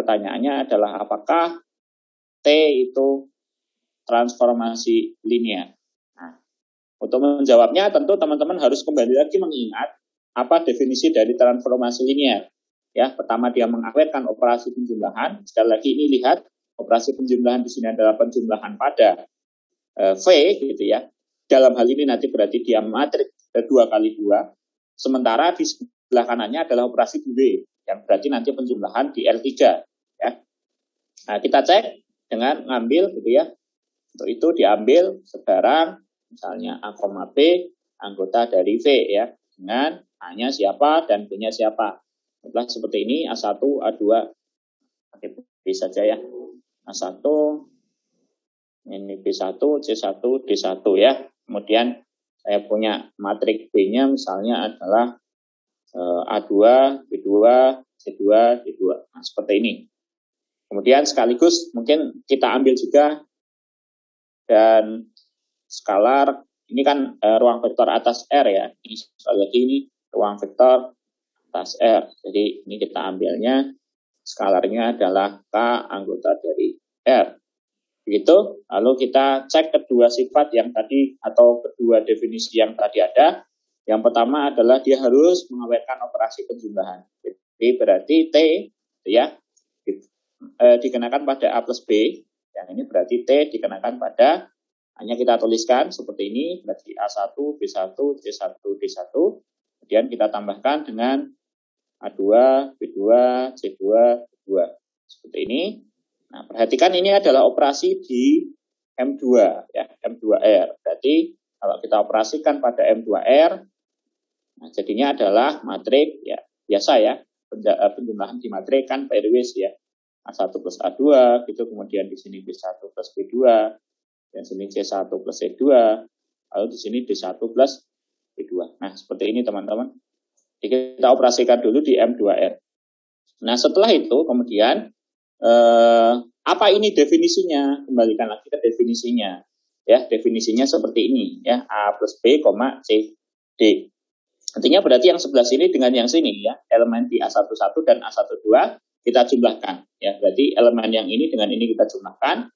pertanyaannya adalah apakah T itu transformasi linear. Nah, untuk menjawabnya tentu teman-teman harus kembali lagi mengingat apa definisi dari transformasi linear. Ya, pertama dia mengawetkan operasi penjumlahan. Sekali lagi ini lihat operasi penjumlahan di sini adalah penjumlahan pada V gitu ya. Dalam hal ini nanti berarti dia matrik 2 kali 2. Sementara di sebelah kanannya adalah operasi di W yang berarti nanti penjumlahan di L3 ya. Nah, kita cek dengan ngambil gitu ya. Untuk itu diambil sebarang misalnya A, B anggota dari V ya. Dengan A-nya siapa dan B-nya siapa. Setelah seperti ini A1, A2 pakai B saja ya. A1 ini B1, C1, D1 ya. Kemudian saya punya matrik B-nya misalnya adalah A2, B2, C2, D2. Nah, seperti ini. Kemudian sekaligus mungkin kita ambil juga dan skalar. Ini kan ruang vektor atas R ya. Ini sekali lagi ini ruang vektor atas R. Jadi ini kita ambilnya skalarnya adalah K anggota dari R. Begitu, lalu kita cek kedua sifat yang tadi atau kedua definisi yang tadi ada. Yang pertama adalah dia harus mengawetkan operasi penjumlahan. Jadi berarti T ya dikenakan pada A plus B. Yang ini berarti T dikenakan pada, hanya kita tuliskan seperti ini, berarti A1, B1, C1, D1. Kemudian kita tambahkan dengan A2, B2, C2, D2. Seperti ini. Nah, perhatikan ini adalah operasi di M2 ya, M2R. Berarti kalau kita operasikan pada M2R, nah jadinya adalah matrik ya, biasa ya, penjumlahan di matrik kan pairwise ya. A1 plus A2 gitu, kemudian di sini B1 plus B2, dan sini C1 plus C2, lalu di sini D1 plus B2. Nah, seperti ini teman-teman. Jadi kita operasikan dulu di M2R. Nah, setelah itu kemudian apa ini definisinya? Kembalikan lagi ke definisinya. Ya, definisinya seperti ini ya, A plus B, C, D. Artinya berarti yang sebelah sini dengan yang sini ya, elemen di A11 dan A12 kita jumlahkan ya. Berarti elemen yang ini dengan ini kita jumlahkan.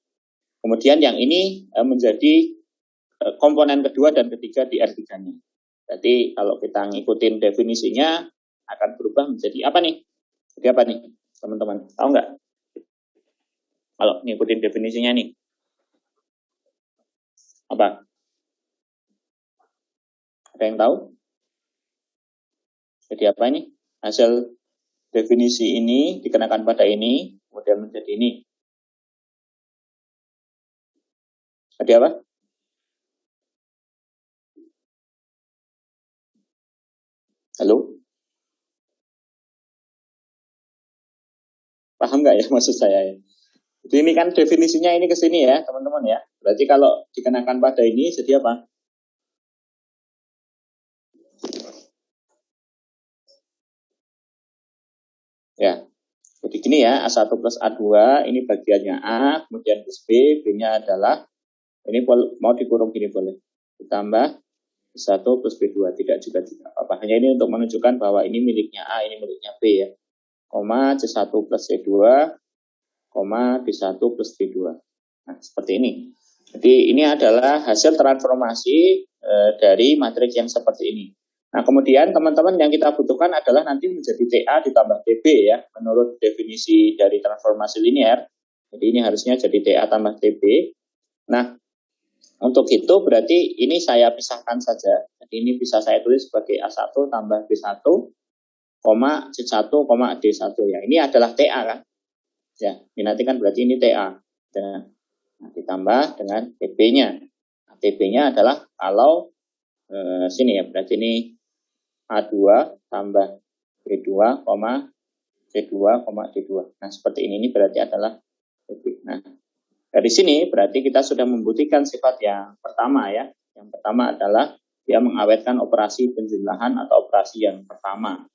Kemudian yang ini menjadi komponen kedua dan ketiga di R3-nya. Berarti kalau kita ngikutin definisinya akan berubah menjadi apa nih? Jadi apa nih, teman-teman? Tahu nggak? Kalau ngikutin definisinya nih. Apa? Ada yang tahu? Jadi apa ini? Hasil definisi ini dikenakan pada ini, kemudian menjadi ini. Ada apa? Halo? Paham nggak ya maksud saya ya? Jadi ini kan definisinya ini ke sini ya, teman-teman ya. Berarti kalau dikenakan pada ini jadi apa? Ya. Jadi gini ya, A1 plus A2 ini bagiannya A, kemudian plus B, B-nya adalah ini mau dikurung gini boleh. Ditambah B1 plus B2, tidak juga apa-apa. Hanya ini untuk menunjukkan bahwa ini miliknya A, ini miliknya B ya. Koma C1 plus C2, koma D1 plus D2. Nah, seperti ini. Jadi ini adalah hasil transformasi dari matrik yang seperti ini. Nah, kemudian teman-teman yang kita butuhkan adalah nanti menjadi TA ditambah TB ya, menurut definisi dari transformasi linear. Jadi ini harusnya jadi TA tambah TB. Nah, untuk itu berarti ini saya pisahkan saja. Jadi ini bisa saya tulis sebagai A1 tambah B1, C1, D1 ya. Ini adalah TA kan. Ya, ini nanti kan berarti ini TA. Nah, ditambah dengan TB-nya. Nah, TB-nya adalah kalau sini ya, berarti ini A2 tambah B2, C2, D2. Nah, seperti ini berarti adalah TB. Nah, dari sini berarti kita sudah membuktikan sifat yang pertama ya. Yang pertama adalah dia mengawetkan operasi penjumlahan atau operasi yang pertama.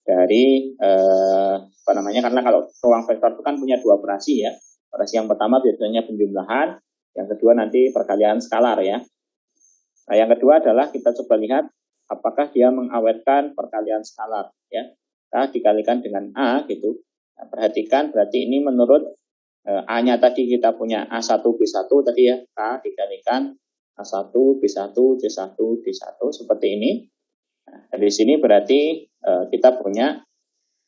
Dari karena kalau ruang vektor itu kan punya dua operasi ya. Operasi yang pertama biasanya penjumlahan, yang kedua nanti perkalian skalar ya. Nah, yang kedua adalah kita coba lihat apakah dia mengawetkan perkalian skalar ya. Nah, dikalikan dengan A gitu. Nah, perhatikan berarti ini menurut A-nya tadi kita punya A1, B1 tadi ya, K dikalikan A1, B1, C1, D1 seperti ini. Nah, dari sini berarti kita punya,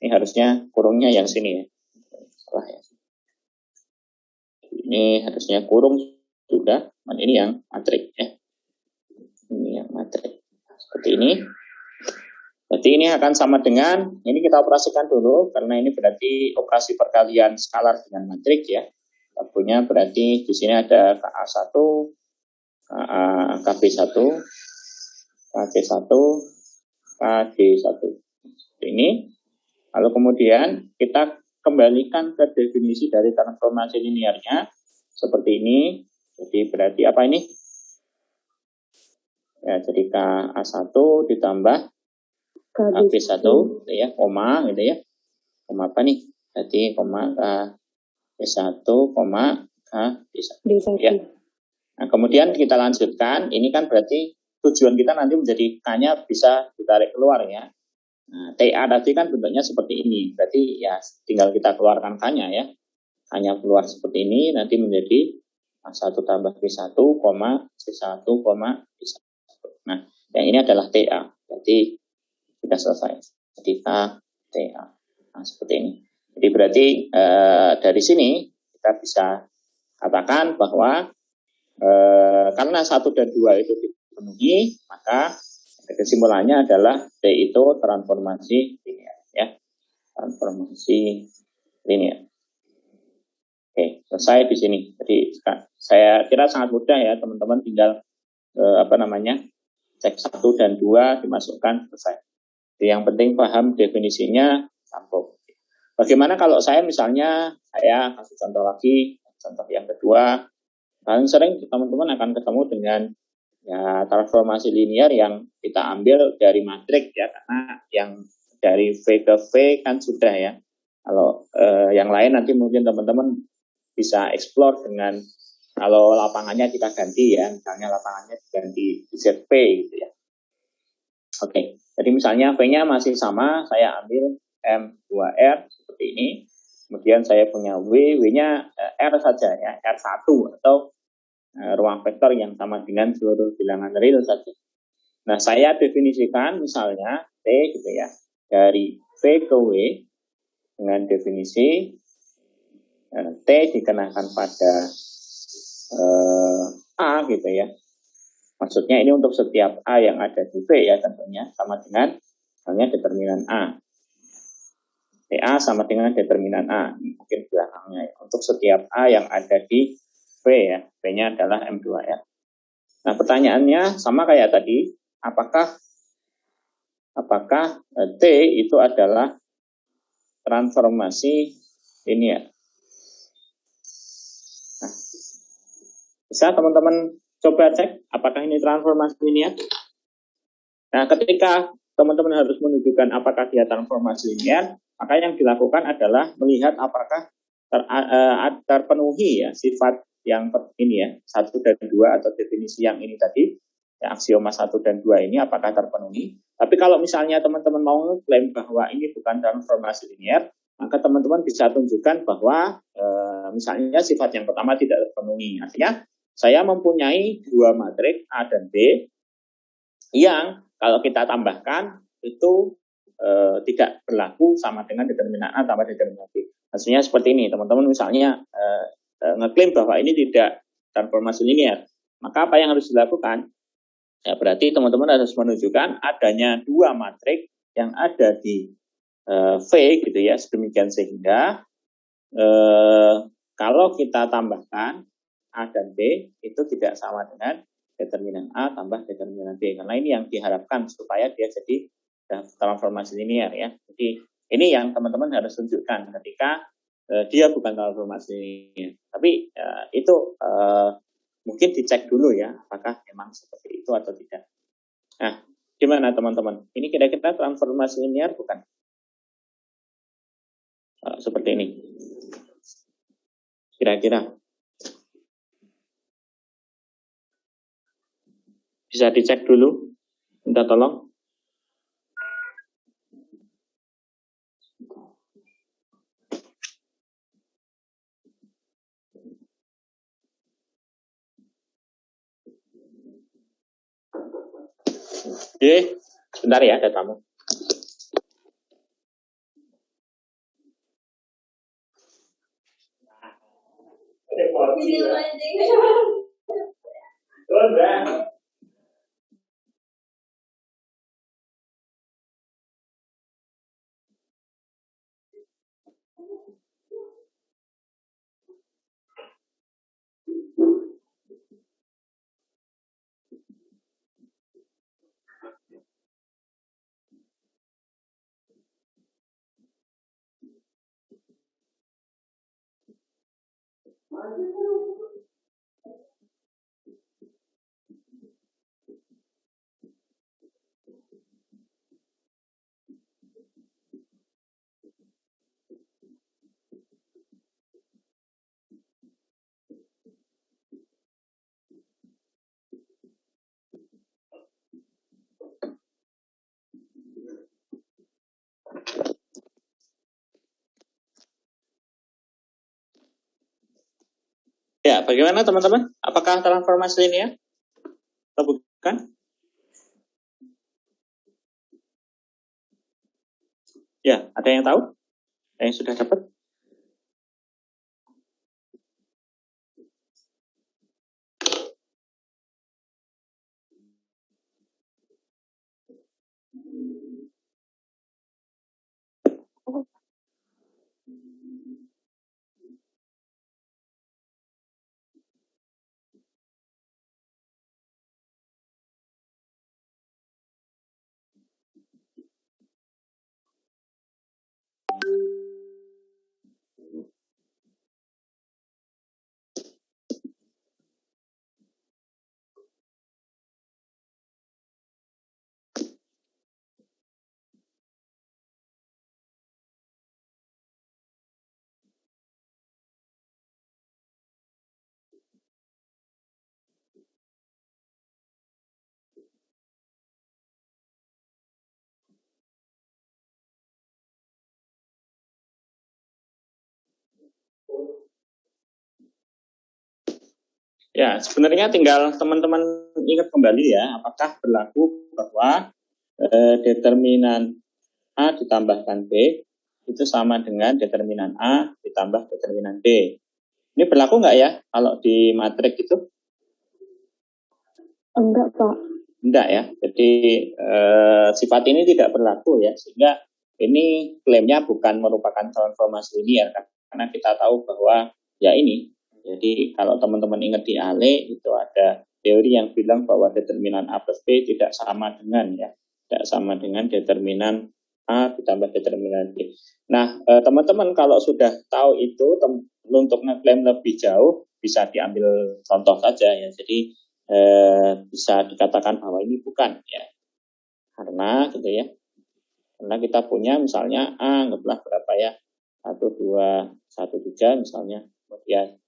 ini harusnya kurungnya yang sini ya. Salah ya. Ini harusnya kurung juga, ini yang matrik ya. Ini yang matrik. Seperti ini. Berarti ini akan sama dengan, ini kita operasikan dulu, karena ini berarti operasi perkalian skalar dengan matrik ya. Kita punya berarti di sini ada KA1, KB1, KC1, KD1. Ini. Lalu kemudian kita kembalikan ke definisi dari transformasi linearnya. Seperti ini. Jadi berarti apa ini? Ya, jadi KA1 ditambah KB1 gitu ya, koma gitu ya. Koma apa nih? Berarti koma KB1, koma KB1 ya. Nah, kemudian kita lanjutkan, ini kan berarti tujuan kita nanti menjadi K-nya bisa ditarik keluar ya. Nah, TA tadi kan bentuknya seperti ini, berarti ya tinggal kita keluarkan K-nya ya. K-nya keluar seperti ini, nanti menjadi A1 tambah B1, C1, B1. Nah, yang ini adalah TA, berarti sudah selesai. Jadi TA. Nah, seperti ini. Jadi berarti dari sini kita bisa katakan bahwa karena 1 dan 2 itu dipenuhi, maka kesimpulannya adalah D itu transformasi linear ya. Transformasi linear. Oke, selesai di sini. Jadi saya kira sangat mudah ya teman-teman, tinggal cek 1 dan 2 dimasukkan, selesai. Jadi yang penting paham definisinya, sambung. Bagaimana kalau saya misalnya, saya kasih contoh lagi, contoh yang kedua, paling sering teman-teman akan ketemu dengan ya transformasi linear yang kita ambil dari matrik ya, karena yang dari V ke V kan sudah ya. Kalau yang lain nanti mungkin teman-teman bisa explore dengan kalau lapangannya kita ganti ya, misalnya lapangannya diganti ZP gitu ya. Oke, jadi misalnya V-nya masih sama, saya ambil M2R seperti ini. Kemudian saya punya W-nya R saja ya, R1 atau ruang vektor yang sama dengan seluruh bilangan real saja. Nah, saya definisikan misalnya T gitu ya, dari V ke W dengan definisi T dikenakan pada A gitu ya. Maksudnya ini untuk setiap A yang ada di V ya tentunya, sama dengan misalnya determinan A. TA sama dengan determinan A, mungkin belakangnya ya. Untuk setiap A yang ada di V ya, V-nya adalah M2R. Nah, pertanyaannya sama kayak tadi, apakah T itu adalah transformasi linear? Nah, bisa teman-teman coba cek apakah ini transformasi linear. Nah, ketika teman-teman harus menunjukkan apakah dia transformasi linear, maka yang dilakukan adalah melihat apakah terpenuhi ya sifat yang ini ya, 1 dan 2 atau definisi yang ini tadi, ya, aksioma 1 dan 2 ini apakah terpenuhi. Tapi kalau misalnya teman-teman mau mengklaim bahwa ini bukan transformasi linear, maka teman-teman bisa tunjukkan bahwa misalnya sifat yang pertama tidak terpenuhi. Artinya saya mempunyai 2 matrik A dan B yang kalau kita tambahkan itu tidak berlaku sama dengan determinan A tambah determinan B. Maksudnya seperti ini, teman-teman misalnya ngeklaim bahwa ini tidak transformasi linear, maka apa yang harus dilakukan? Ya, berarti teman-teman harus menunjukkan adanya 2 matrik yang ada di V gitu ya, sedemikian sehingga kalau kita tambahkan A dan B itu tidak sama dengan determinan A tambah determinan B, karena ini yang diharapkan supaya dia jadi transformasi linear ya. Jadi ini yang teman-teman harus tunjukkan ketika dia bukan transformasi linear. Tapi itu mungkin dicek dulu ya, apakah memang seperti itu atau tidak. Nah, gimana teman-teman? Ini kira-kira transformasi linear bukan? Seperti ini. Kira-kira. Bisa dicek dulu. Minta tolong. Oke, sebentar ya datamu. Ya, bagaimana teman-teman? Apakah transformasi linear atau bukan? Ya, ada yang tahu? Ada yang sudah dapat? Ya, sebenarnya tinggal teman-teman ingat kembali ya, apakah berlaku bahwa determinan A ditambahkan B itu sama dengan determinan A ditambah determinan B. Ini berlaku nggak ya kalau di matrik itu? Enggak, Pak. Enggak ya. Jadi sifat ini tidak berlaku ya, sehingga ini klaimnya bukan merupakan transformasi linear karena kita tahu bahwa ya ini. Jadi kalau teman-teman ingat di Ale itu ada teori yang bilang bahwa determinan A plus B tidak sama dengan ya, tidak sama dengan determinan A ditambah determinan B. Nah, teman-teman kalau sudah tahu itu untuk ngeklaim lebih jauh bisa diambil contoh saja ya. Jadi bisa dikatakan bahwa ini bukan ya, karena gitu ya, karena kita punya misalnya A anggaplah berapa ya, 1, 2, 1, 3 misalnya, kemudian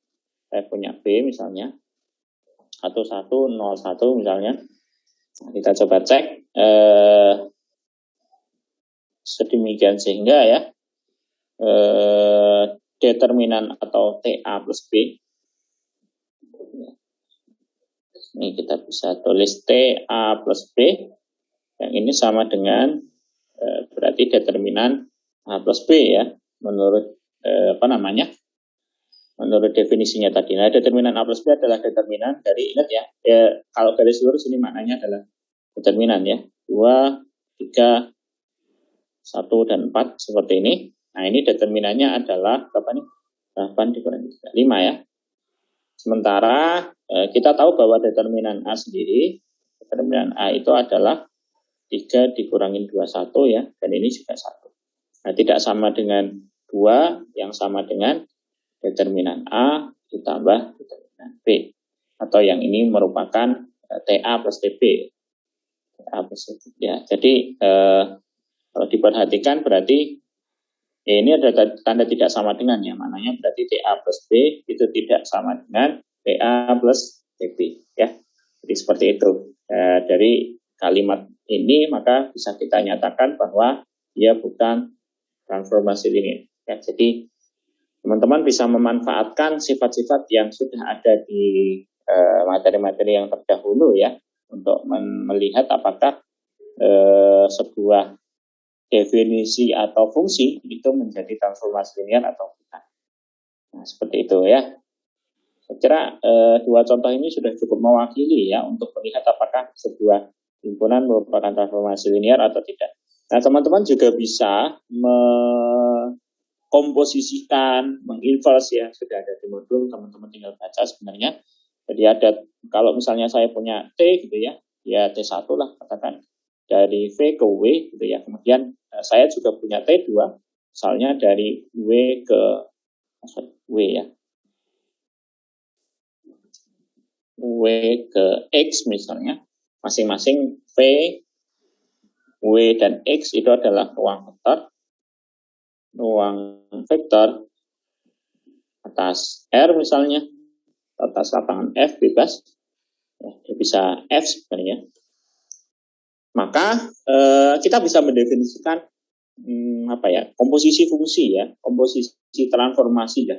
saya punya B misalnya 1, 1, 0, 1 misalnya. Nah, kita coba cek sedemikian sehingga ya determinan atau TA plus B ini kita bisa tulis TA plus B yang ini sama dengan berarti determinan A plus B ya menurut menurut definisinya tadi. Nah, determinan A plus B adalah determinan dari, ingat ya, kalau garis lurus ini maknanya adalah determinan ya, 2, 3, 1, dan 4 seperti ini. Nah, ini determinannya adalah berapa nih? 8 dikurangi 5 ya. Sementara kita tahu bahwa determinan A sendiri, determinan A itu adalah 3 dikurangi 21 ya, dan ini juga 1. Nah, tidak sama dengan 2 yang sama dengan determinan A ditambah determinan B. Atau yang ini merupakan TA plus TB. TA plus TB. Ya, jadi kalau diperhatikan berarti ini ada tanda tidak sama dengan ya. Maknanya berarti TA plus B itu tidak sama dengan TA plus TB. Ya, jadi seperti itu. Dari kalimat ini maka bisa kita nyatakan bahwa dia bukan transformasi linear. Ya, jadi teman-teman bisa memanfaatkan sifat-sifat yang sudah ada di materi-materi yang terdahulu ya untuk melihat apakah sebuah definisi atau fungsi itu menjadi transformasi linear atau bukan. Nah, seperti itu ya. Saya kira dua contoh ini sudah cukup mewakili ya untuk melihat apakah sebuah himpunan merupakan transformasi linear atau tidak. Nah, teman-teman juga bisa mengkomposisikan, menginverse ya, sudah ada di modul, teman-teman tinggal baca sebenarnya. Jadi ada, kalau misalnya saya punya T gitu ya, ya T1 lah katakan, dari V ke W gitu ya. Kemudian saya juga punya T2, misalnya dari W ke W ya. W ke X misalnya, masing-masing V, W, dan X itu adalah ruang vektor atas R misalnya, atas lapangan F bebas, ya, bisa F sebenarnya. Maka kita bisa mendefinisikan komposisi fungsi ya, komposisi transformasi ya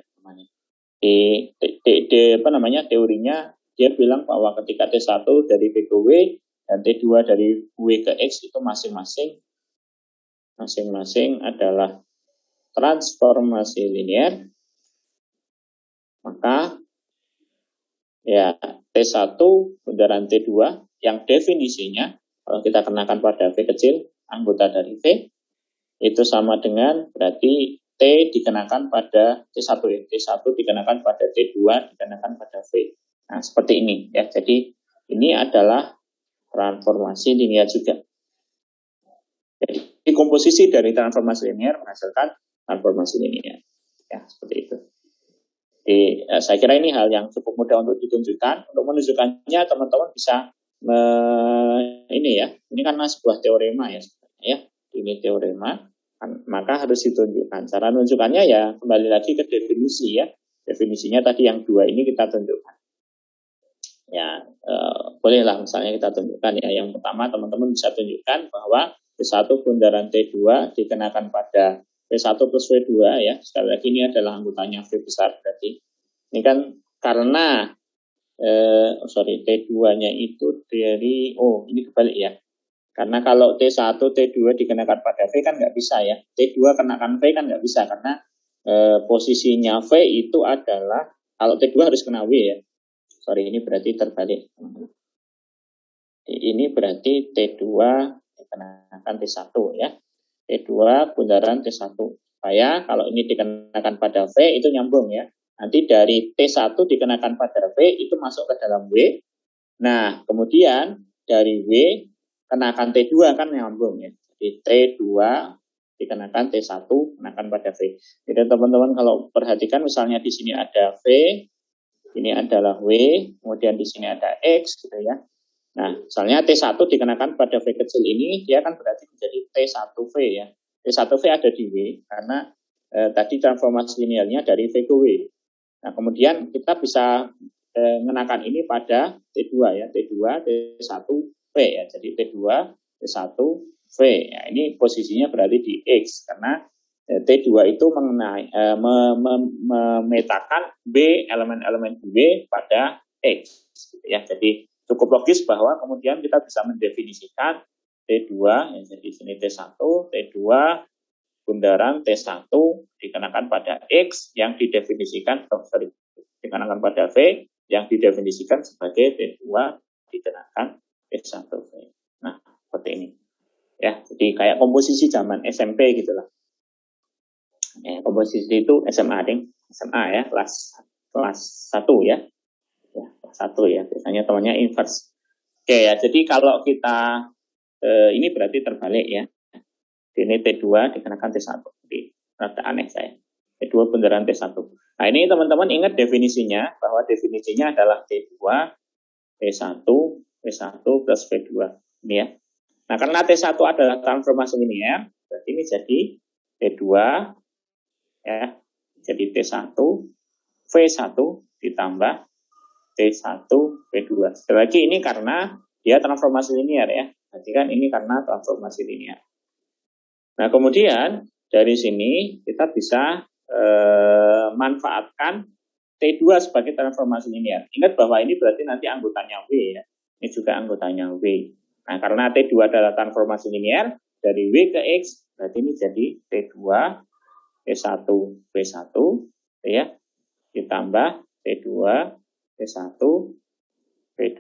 namanya. Teorinya dia bilang bahwa ketika T1 dari V ke W dan T2 dari W ke X itu masing-masing adalah transformasi linear, maka ya T1 bundaran T2 yang definisinya kalau kita kenakan pada V kecil anggota dari V itu sama dengan berarti T dikenakan pada T1 ya. T1 dikenakan pada T2 dikenakan pada V. Nah, seperti ini ya. Jadi ini adalah transformasi linear juga. Jadi komposisi dari transformasi linear menghasilkan transformasi linear. Ya, seperti itu. Jadi saya kira ini hal yang cukup mudah untuk ditunjukkan. Untuk menunjukkannya teman-teman bisa ini karena sebuah teorema ya sebenarnya ya. Ini teorema, maka harus ditunjukkan. Cara menunjukkannya ya kembali lagi ke definisi ya. Definisinya tadi yang dua ini kita tunjukkan. Ya, bolehlah misalnya kita tunjukkan ya. Yang pertama teman-teman bisa tunjukkan bahwa T1 bundaran T2 dikenakan pada V1 plus V2 ya. Sekali lagi ini adalah anggotanya V besar berarti. Ini kan karena T2-nya itu dari ini kebalik ya. Karena kalau T1 T2 dikenakan pada V kan nggak bisa ya. T2 kenakan V kan nggak bisa karena posisinya V itu adalah kalau T2 harus kena W ya. Ini berarti terbalik. Ini berarti T2 dikenakan T1 ya. T2 bundaran T1. Supaya kalau ini dikenakan pada V itu nyambung ya. Nanti dari T1 dikenakan pada V itu masuk ke dalam W. Nah, kemudian dari W kenakan T2 kan nyambung ya. Jadi T2 dikenakan T1 kenakan pada V. Jadi teman-teman kalau perhatikan misalnya di sini ada V, ini adalah W, kemudian di sini ada X gitu ya. Nah, misalnya T1 dikenakan pada V kecil ini, dia kan berarti menjadi T1V ya. T1V ada di W, karena tadi transformasi linearnya dari V ke W. Nah, kemudian kita bisa mengenakan ini pada T2 ya, T2, T1V ya. Jadi T2, T1V. Ya, ini posisinya berarti di X, karena T2 itu memetakan B, elemen-elemen B pada X. Ya, jadi cukup logis bahwa kemudian kita bisa mendefinisikan T2, ya, jadi sini T1, T2, bundaran T1 dikenakan pada X yang didefinisikan, dikenakan pada V yang didefinisikan sebagai T2 dikenakan T1V. Nah, seperti ini. Ya, jadi kayak komposisi zaman SMP gitulah. Komposisi itu SMA ya, kelas 1 ya. Ya, kelas 1 ya. Biasanya temannya inverse. Oke ya, jadi kalau kita ini berarti terbalik ya. Ini T2 dikenakan T1. Jadi rada aneh saya. T2 bundaran T1. Nah, ini teman-teman ingat definisinya, bahwa definisinya adalah T2, T1 plus V2. Ini ya. Nah, karena T1 adalah transformasi linear, berarti ini jadi T2 ya, jadi T1 V1 ditambah T1 V2. Sekali lagi ini karena dia transformasi linear ya. Berarti kan ini karena transformasi linear. Nah, kemudian dari sini kita bisa manfaatkan T2 sebagai transformasi linear. Ingat bahwa ini berarti nanti anggotanya W ya. Ini juga anggotanya W. Nah, karena T2 adalah transformasi linear dari W ke X, berarti ini jadi T2, T1, V1, ya, ditambah T2, T1, V2.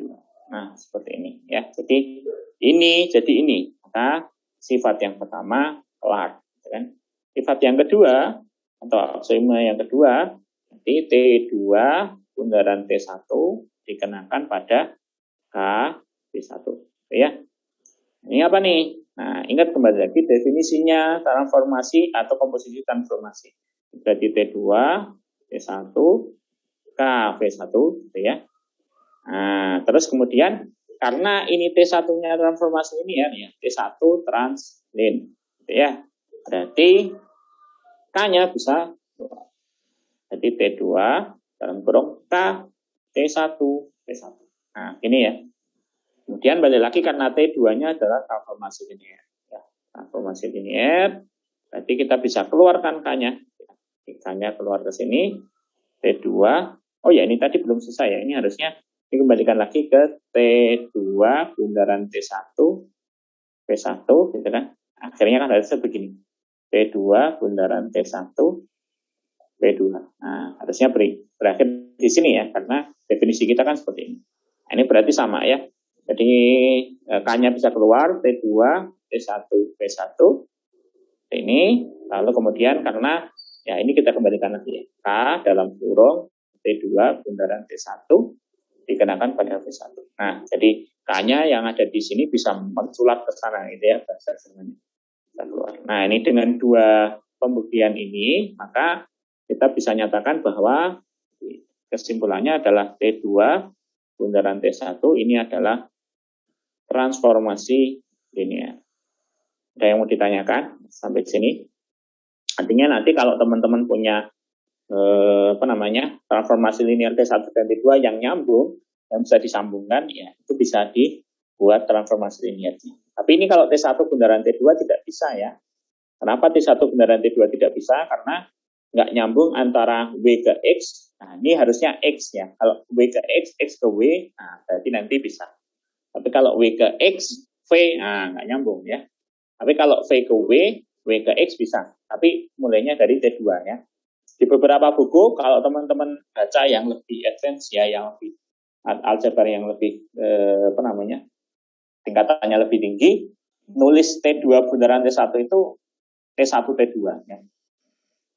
Nah, seperti ini ya. Jadi ini. Maka sifat yang pertama kelar, kan? Sifat yang kedua atau aksioma yang kedua, nanti T2 bundaran T1 dikenakan pada K T1, ya. Ini apa nih? Nah, ingat kembali lagi definisinya transformasi atau komposisi transformasi. Berarti T2, T1, K V1, gitu ya. Nah, terus kemudian karena ini T1-nya transformasi linear ya, T1 translin, gitu ya. Berarti K-nya bisa jadi T2 dalam kurung K T1 T1. Nah, ini ya. Kemudian balik lagi karena T2-nya adalah transformasi linear. Ya, transformasi linear, berarti kita bisa keluarkan K-nya. K-nya keluar ke sini, T2. Oh ya, ini tadi belum selesai ya. Ini harusnya dikembalikan lagi ke T2 bundaran T1 P1, gitu kan. Akhirnya kan harusnya begini. T2 bundaran T1 P2. Nah, harusnya berakhir di sini ya, karena definisi kita kan seperti ini. Nah, ini berarti sama ya. Jadi K-nya bisa keluar, T2, T1, P1. Ini, lalu kemudian karena, ya ini kita kembalikan lagi ya. K dalam kurung T2 bundaran T1 dikenakan pada V1. Nah, jadi K-nya yang ada di sini bisa menculat ke sana, gitu ya, bahasa Jermannya. Nah, ini dengan dua pembuktian ini, maka kita bisa nyatakan bahwa kesimpulannya adalah T2 bundaran T1 ini adalah transformasi linear. Ada yang mau ditanyakan sampai sini? Artinya nanti kalau teman-teman punya transformasi linear T1 dan T2 yang nyambung, yang bisa disambungkan, ya itu bisa dibuat transformasi linearnya. Tapi ini kalau T1 bundaran T2 tidak bisa ya. Kenapa T1 bundaran T2 tidak bisa? Karena nggak nyambung antara W ke X. Nah, ini harusnya X ya. Kalau W ke X, X ke W, nah berarti nanti bisa. Tapi kalau W ke X, V, nah nggak nyambung ya. Tapi kalau V ke W ke X bisa. Tapi mulainya dari T2 ya. Di beberapa buku, kalau teman-teman baca yang lebih advance ya, yang lebih aljabar yang lebih tingkatannya lebih tinggi, nulis T2 bundaran T1 itu T1 T2 ya.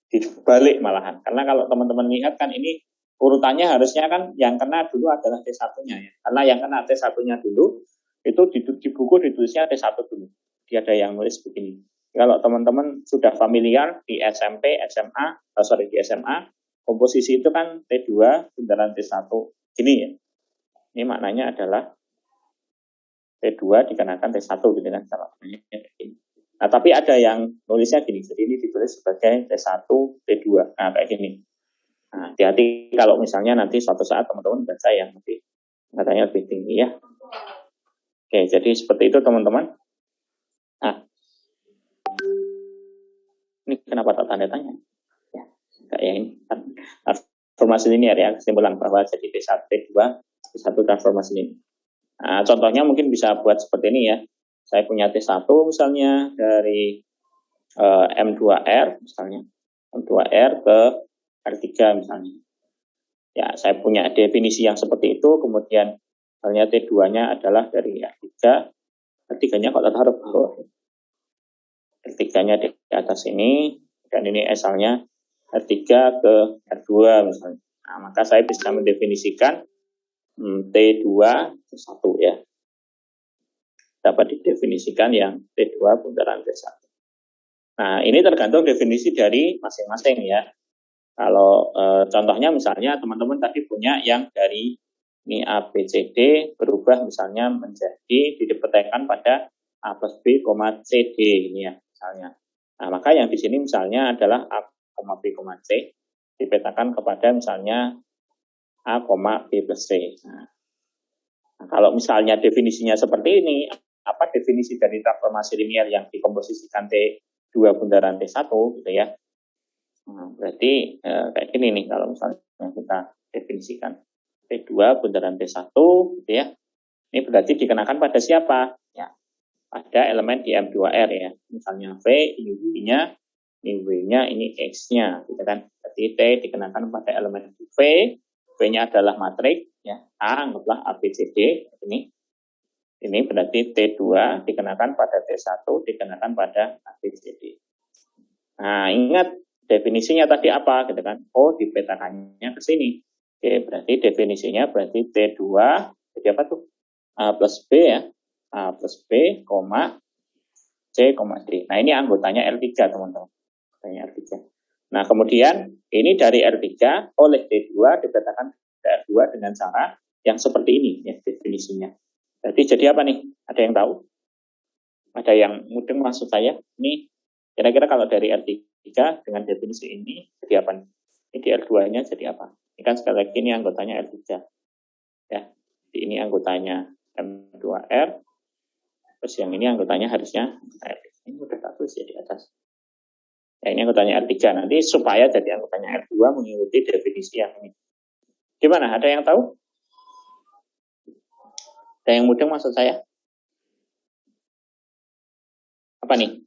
Dibalik malahan. Karena kalau teman-teman lihat kan ini urutannya harusnya kan yang kena dulu adalah T1-nya ya. Karena yang kena T1-nya dulu itu di buku ditulisnya T1 dulu. Dia ada yang nulis begini. Kalau teman-teman sudah familiar di SMP, SMA, di SMA, komposisi itu kan T2 bundaran T1 gini ya. Ini maknanya adalah T2 dikenakan T1 gitu kan. Nah, tapi ada yang nulisnya gini. Jadi ini ditulis sebagai T1, T2. Nah, kayak gini. Nah, hati-hati kalau misalnya nanti suatu saat teman-teman baca yang lebih katanya lebih tinggi ya. Oke, jadi seperti itu teman-teman. Nah, ini kenapa tak tanda tanya? Ya, kayak ini. Transformasi linear ya, kesimpulan bahwa jadi T1, T2, T1 transformasi linear. Nah, contohnya mungkin bisa buat seperti ini ya. Saya punya T1 misalnya dari M2R misalnya. M2R ke R3 misalnya. Ya, saya punya definisi yang seperti itu, kemudian misalnya T2-nya adalah dari R3. R3-nya kok taruh bawah. R3-nya di atas ini, dan ini asalnya R3 ke R2 misalnya. Nah, maka saya bisa mendefinisikan T2 T1 ya. Dapat didefinisikan yang T2 bundaran T1. Nah, ini tergantung definisi dari masing-masing ya. Kalau contohnya misalnya teman-teman tadi punya yang dari ini A, B, C, D berubah misalnya menjadi didepetkan pada A plus B, C, D ini ya misalnya. Nah, maka yang di sini misalnya adalah A, B, C dipetakan kepada misalnya A, B plus C. Nah, kalau misalnya definisinya seperti ini, apa definisi dari transformasi linear yang dikomposisikan T2 bundaran T1 gitu ya. Nah, berarti kayak gini nih kalau misalnya kita definisikan T2 bundaran T1 gitu ya. Ini berarti dikenakan pada siapa? Ya, pada elemen di M2R ya. Misalnya V, ini W-nya, ini W-nya, ini X-nya, gitu kan. Jadi T dikenakan pada elemen V, V-nya adalah matriks ya. A anggaplah ABCD ini. Ini berarti T2 dikenakan pada T1 dikenakan pada ABCD. Nah, ingat definisinya tadi apa gitu kan? Oh, dipetakannya ke sini. Oke, berarti definisinya berarti T2 jadi apa tuh? A plus B ya. A plus B, C, D. Nah, ini anggotanya R3, teman-teman. Anggotanya R3. Nah, kemudian ini dari R3 oleh T2 dipetakan ke R2 dengan cara yang seperti ini ya definisinya. Jadi apa nih? Ada yang tahu? Ada yang mudeng maksud saya? Ini kira-kira kalau dari R3 dengan definisi ini jadi apa nih? Ini di R2-nya jadi apa? Ini kan sekali lagi ini anggotanya R3. Ya. Jadi ini anggotanya M2R. Terus yang ini anggotanya harusnya R3. Ini udah tak tulis ya di atas. Ya, ini anggotanya R3. Nanti supaya jadi anggotanya R2 mengikuti definisi yang ini. Gimana? Ada yang tahu? Ada yang mudeng maksud saya? Apa nih?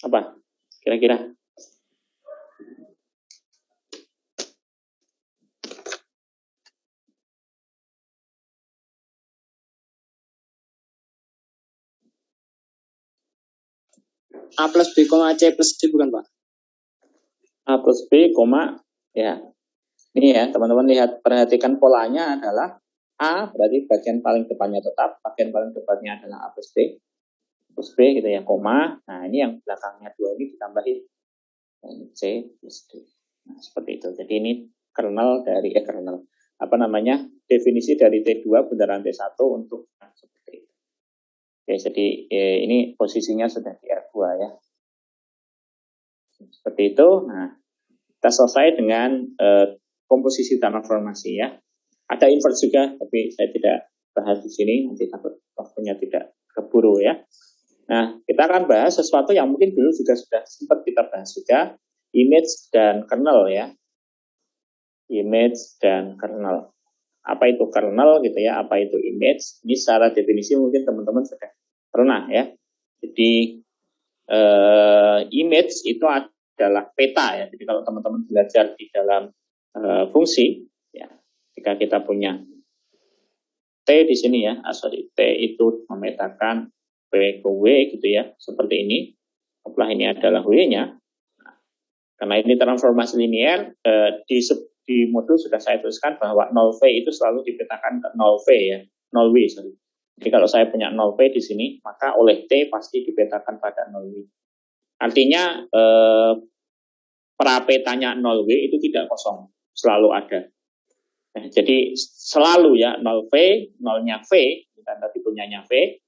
Apa? Kira-kira? A plus B, C plus D bukan Pak? A plus B, ya. Ini ya, teman-teman lihat, perhatikan polanya adalah A berarti bagian paling depannya tetap, bagian paling depannya adalah A plus B gitu ya, koma. Nah, ini yang belakangnya 2 ini ditambahin C plus D. Nah, seperti itu. Jadi ini kernel dari kernel. Apa namanya? Definisi dari T2 bundaran T1 untuk seperti itu. Oke, jadi ini posisinya sudah di R2 ya. Seperti itu. Nah, kita selesai dengan komposisi transformasi ya. Ada invert juga, tapi saya tidak bahas di sini, nanti takut waktunya tidak keburu ya. Nah, kita akan bahas sesuatu yang mungkin dulu juga sudah sempat kita bahas juga, image dan kernel ya. Image dan kernel. Apa itu kernel gitu ya, apa itu image? Ini secara definisi mungkin teman-teman sudah pernah ya. Jadi image itu adalah peta ya. Jadi kalau teman-teman belajar di dalam fungsi ya, jika kita punya T di sini ya, T itu memetakan P ke W gitu ya, seperti ini. Setelah ini adalah W-nya. Nah, karena ini transformasi linear, di modul sudah saya tuliskan bahwa 0V itu selalu dipetakan ke 0V ya, 0W sorry. Jadi kalau saya punya 0V di sini, maka oleh T pasti dipetakan pada 0W. Artinya prapetanya 0W itu tidak kosong, selalu ada. Nah, jadi selalu ya 0V, 0-nya V, kita tadi punyanya V,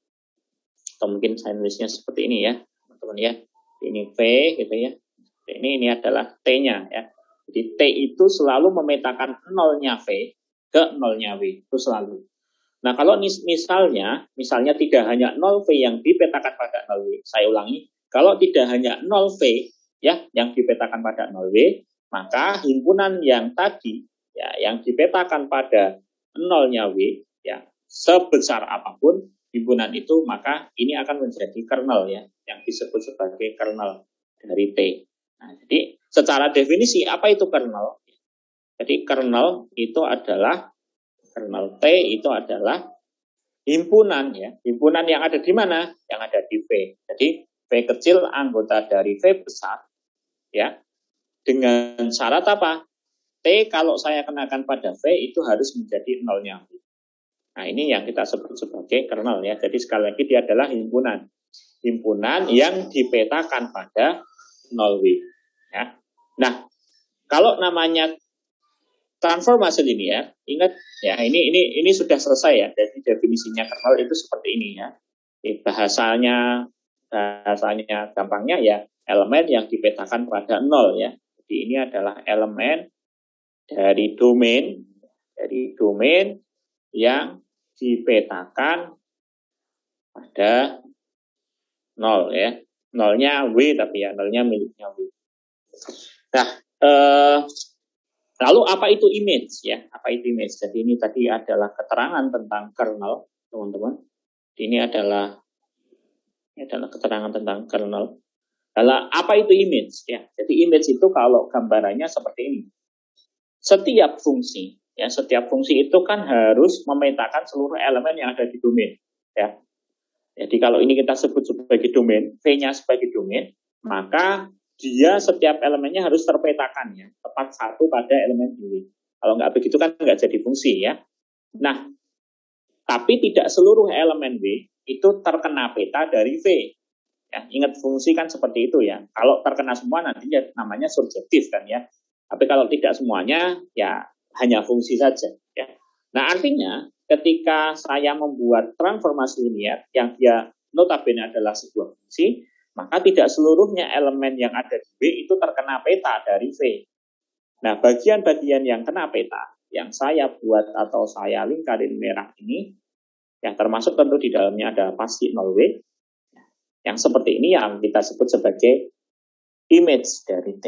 atau mungkin saya nulisnya seperti ini ya, teman-teman ya. Ini V gitu ya. Ini adalah T-nya ya. Jadi T itu selalu memetakan 0-nya V ke 0-nya W, itu selalu. Nah, kalau misalnya tidak hanya 0V yang dipetakan pada 0W, saya ulangi, kalau tidak hanya 0V ya yang dipetakan pada 0W, maka himpunan yang tadi ya yang dipetakan pada 0-nya W ya sebesar apapun himpunan itu, maka ini akan menjadi kernel ya yang disebut sebagai kernel dari T. Nah, jadi secara definisi apa itu kernel? Jadi kernel itu adalah kernel T itu adalah himpunan ya, himpunan yang ada di mana? Yang ada di V. Jadi V kecil anggota dari V besar ya. Dengan syarat apa? T kalau saya kenakan pada V itu harus menjadi 0-nya V. Nah, ini yang kita sebut sebagai kernel ya. Jadi sekali lagi dia adalah himpunan. Himpunan yang dipetakan pada 0W ya. Nah, kalau namanya transformasi linear, ingat ya, ini sudah selesai ya. Jadi definisinya kernel itu seperti ini ya. Bahasanya gampangnya ya elemen yang dipetakan pada 0 ya. Jadi ini adalah elemen dari domain yang dipetakan pada 0 ya. 0-nya W tapi ya 0-nya miliknya W. Nah, lalu apa itu image ya? Apa itu image? Jadi ini tadi adalah keterangan tentang kernel. teman-teman. Ini adalah keterangan tentang kernel. Lalu apa itu image? Ya, jadi image itu kalau gambarannya seperti ini. Setiap fungsi itu kan harus memetakan seluruh elemen yang ada di domain. Ya. Jadi kalau ini kita sebut sebagai domain, V-nya sebagai domain, maka dia setiap elemennya harus terpetakan ya, tepat satu pada elemen W. Kalau nggak begitu kan nggak jadi fungsi ya. Nah, tapi tidak seluruh elemen W itu terkena peta dari V. Ya, ingat fungsi kan seperti itu ya. Kalau terkena semua nanti namanya surjektif kan ya. Tapi kalau tidak semuanya ya hanya fungsi saja ya. Nah, artinya ketika saya membuat transformasi linear yang dia notabene adalah sebuah fungsi, maka tidak seluruhnya elemen yang ada di W itu terkena peta dari V. Nah, bagian-bagian yang kena peta, yang saya buat atau saya lingkarin merah ini, ya termasuk tentu di dalamnya ada pasti 0W, yang seperti ini yang kita sebut sebagai image dari T.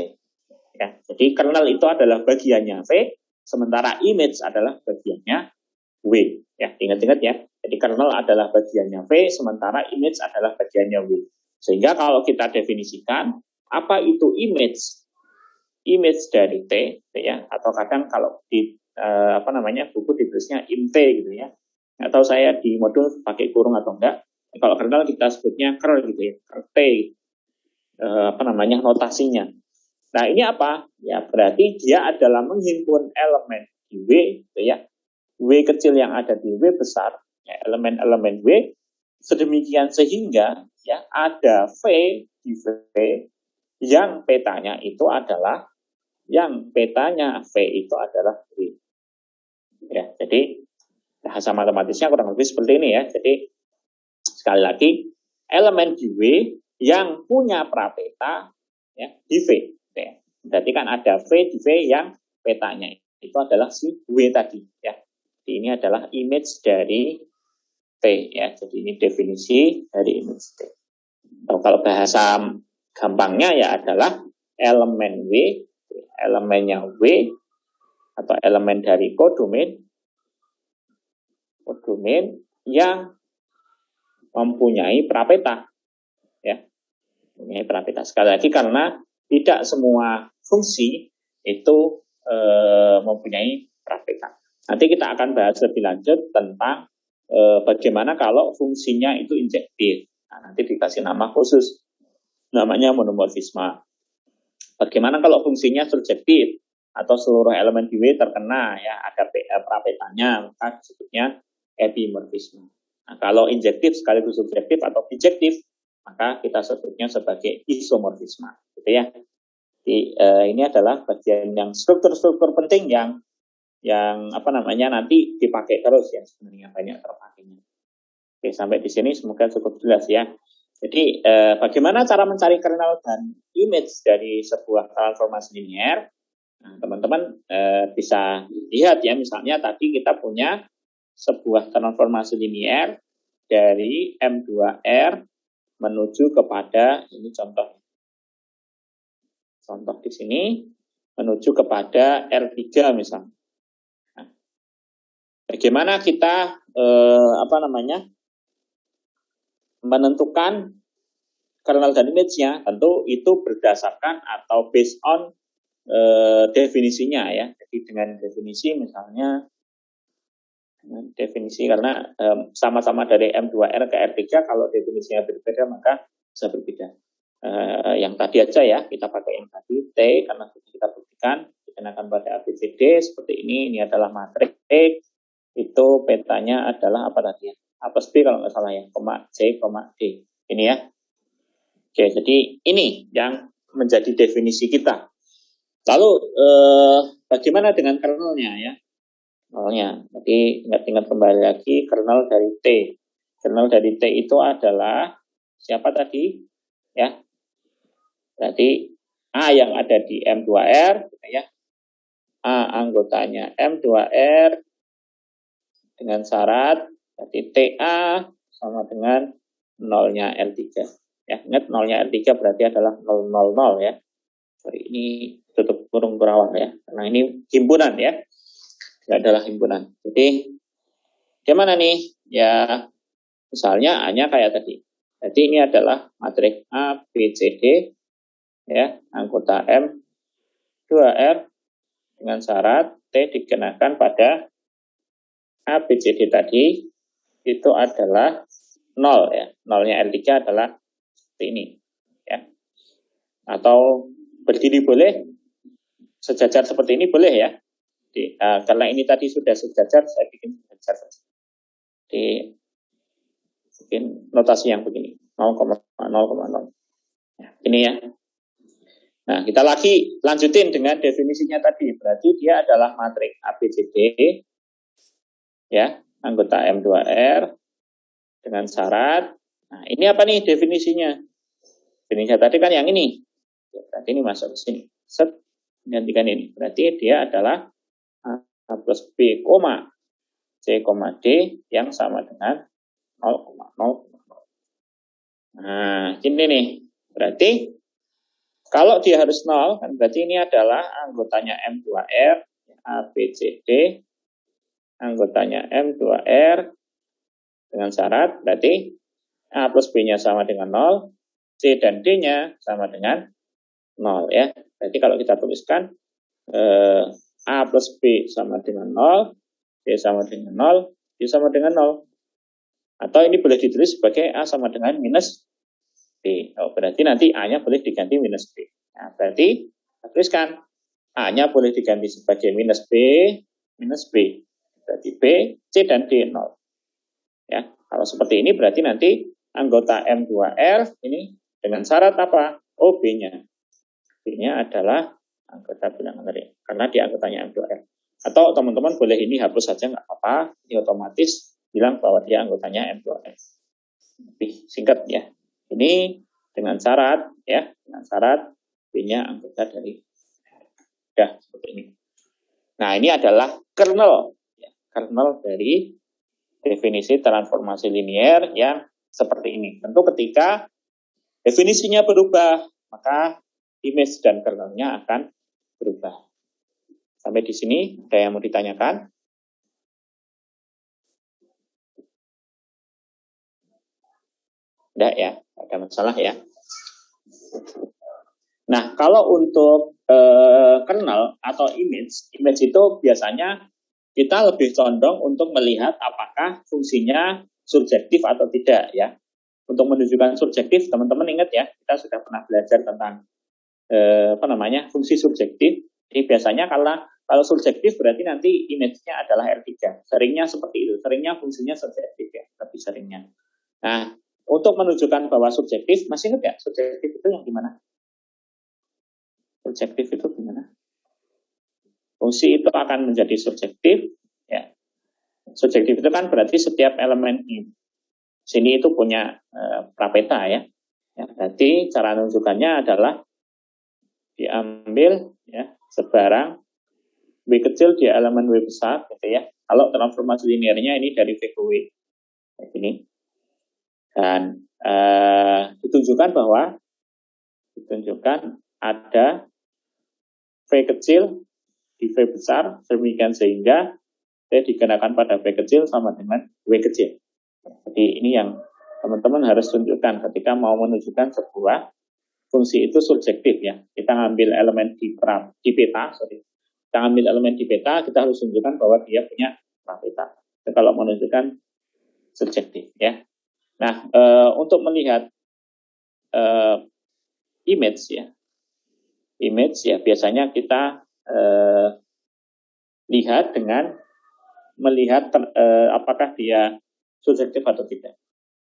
Ya, jadi kernel itu adalah bagiannya V, sementara image adalah bagiannya W. Ya, ingat-ingat ya. Jadi kernel adalah bagiannya V, sementara image adalah bagiannya W. Sehingga kalau kita definisikan apa itu image dari T, ya, atau kadang kalau di buku ditulisnya int gitu ya. Nggak tahu saya di modul pakai kurung atau enggak. Kalau kernel kita sebutnya ker gitu ya, T, notasinya. Nah ini apa? Ya berarti dia adalah menghimpun elemen di W, gitu ya. W kecil yang ada di W besar, ya, elemen-elemen W, sedemikian sehingga ya ada V di V yang petanya V itu adalah W. Ya, jadi bahasa matematisnya kurang lebih seperti ini ya. Jadi sekali lagi elemen di W yang punya prapeta ya di V. Ya. Berarti kan ada V di V yang petanya itu adalah si W tadi ya. Jadi ini adalah image dari T ya. Jadi ini definisi dari image T. Kalau bahasa gampangnya ya adalah elemen W, elemennya W atau elemen dari kodomain yang mempunyai prapeta ya. Mempunyai prapeta. Sekali lagi karena tidak semua fungsi itu mempunyai prapeta. Nanti kita akan bahas lebih lanjut tentang bagaimana kalau fungsinya itu injektif. Nah, nanti dikasih nama khusus, namanya monomorfisme. Bagaimana kalau fungsinya surjektif atau seluruh elemen di W terkena ya ada prapetanya, maka disebutnya epimorfisme. Nah, kalau injektif sekaligus subjektif atau bijektif, maka kita sebutnya sebagai isomorfisme, gitu ya. Jadi ini adalah bagian yang struktur-struktur penting yang nanti dipakai terus ya, sebenarnya banyak terpakainya. Oke, sampai di sini semoga cukup jelas ya. Jadi bagaimana cara mencari kernel dan image dari sebuah transformasi linear? Nah, teman-teman bisa lihat ya, misalnya tadi kita punya sebuah transformasi linear dari M2R menuju kepada, ini contoh di sini, menuju kepada R3 misalnya. Nah, bagaimana kita menentukan kernel dan image-nya? Tentu itu berdasarkan atau based on definisinya ya. Jadi dengan definisi misalnya karena sama-sama dari M2R ke R3, kalau definisinya berbeda maka bisa berbeda. Yang tadi aja ya, kita pakai yang tadi T karena kita buktikan dikenakan pada ABCD seperti ini adalah matriks, itu petanya adalah apa tadi ya? A plus B kalau nggak salah ya, C, D. Ini ya. Oke, jadi ini yang menjadi definisi kita. Lalu bagaimana dengan kernelnya ya? Kernelnya, jadi ingat-ingat kembali lagi kernel dari T. Kernel dari T itu adalah siapa tadi? Ya, berarti A yang ada di M2R, ya. A anggotanya M2R dengan syarat berarti TA sama dengan nolnya R3. Ya, ingat nolnya R3 berarti adalah 000 ya. Sorry, ini tutup kurung berawal ya, karena ini himpunan ya. Tidak adalah himpunan. Jadi, gimana nih? Ya, misalnya A-nya kayak tadi. Jadi ini adalah matriks A, B, C, D, ya, anggota M 2R dengan syarat T dikenakan pada A, B, C, D tadi itu adalah 0 ya. Nolnya R3 adalah seperti ini ya. Atau berdiri boleh, sejajar seperti ini boleh ya. Karena ini tadi sudah sejajar, saya bikin sejajar saja. Bikin notasi yang begini 0,0,0. Ya, ini ya. Nah, kita lagi lanjutin dengan definisinya tadi. Berarti dia adalah matriks ABCD ya, anggota M2R dengan syarat. Nah, ini apa nih definisinya? Definisinya tadi kan yang ini. Berarti ini masuk ke sini. Set, gantikan ini. Berarti dia adalah A plus B, C, D yang sama dengan 0,0. Nah, ini nih. Berarti kalau dia harus 0, kan berarti ini adalah anggotanya M2R, A, B, C, D, anggotanya M2R, dengan syarat, berarti A plus B-nya sama dengan 0, C dan D-nya sama dengan 0, ya. Berarti kalau kita tuliskan, A plus B sama dengan 0, D sama dengan 0, D sama dengan 0. Atau ini boleh ditulis sebagai A sama dengan minus B. Oh, berarti nanti A-nya boleh diganti minus B. Nah, berarti tuliskan A-nya boleh diganti sebagai minus B. Berarti B, C, dan D 0. Ya, kalau seperti ini berarti nanti anggota M2R ini dengan syarat apa? Oh, B-nya. B-nya adalah anggota bilangan real. Karena dia anggotanya M2R. Atau teman-teman boleh ini hapus saja, nggak apa-apa. Ini otomatis bilang bahwa dia anggotanya M2R. Lebih singkat ya. Ini dengan syarat ya, dengan syarat B-nya anggota dari R. Seperti ini. Nah, ini adalah kernel ya, kernel dari definisi transformasi linier yang seperti ini. Tentu ketika definisinya berubah, maka image dan kernelnya akan berubah. Sampai di sini ada yang mau ditanyakan? Tidak ya, ada masalah ya. Nah, kalau untuk kernel atau image itu biasanya kita lebih condong untuk melihat apakah fungsinya subjektif atau tidak ya. Untuk menunjukkan subjektif, teman-teman ingat ya, kita sudah pernah belajar tentang fungsi subjektif. Jadi biasanya kalau subjektif berarti nanti image-nya adalah R3. Seringnya seperti itu, seringnya fungsinya subjektif ya, lebih seringnya. Nah, untuk menunjukkan bahwa subjektif, masih ingat ya, subjektif itu yang gimana? Subjektif itu gimana? Fungsi itu akan menjadi subjektif. Ya. Subjektif itu kan berarti setiap elemen di sini itu punya prapeta ya. Ya. Berarti cara menunjukkannya adalah diambil ya sebarang W kecil di elemen W besar gitu ya. Kalau transformasi linearnya ini dari V ke W. Kayak gini. Dan ditunjukkan ada V kecil di V besar, demikian sehingga V dikenakan pada V kecil sama dengan W kecil. Jadi ini yang teman-teman harus tunjukkan ketika mau menunjukkan sebuah fungsi itu subjektif ya. Kita ngambil elemen di peta, kita ambil elemen di peta, kita harus tunjukkan bahwa dia punya prapeta. Kalau menunjukkan subjektif ya. Nah, untuk melihat image ya biasanya kita lihat dengan melihat apakah dia subjektif atau tidak.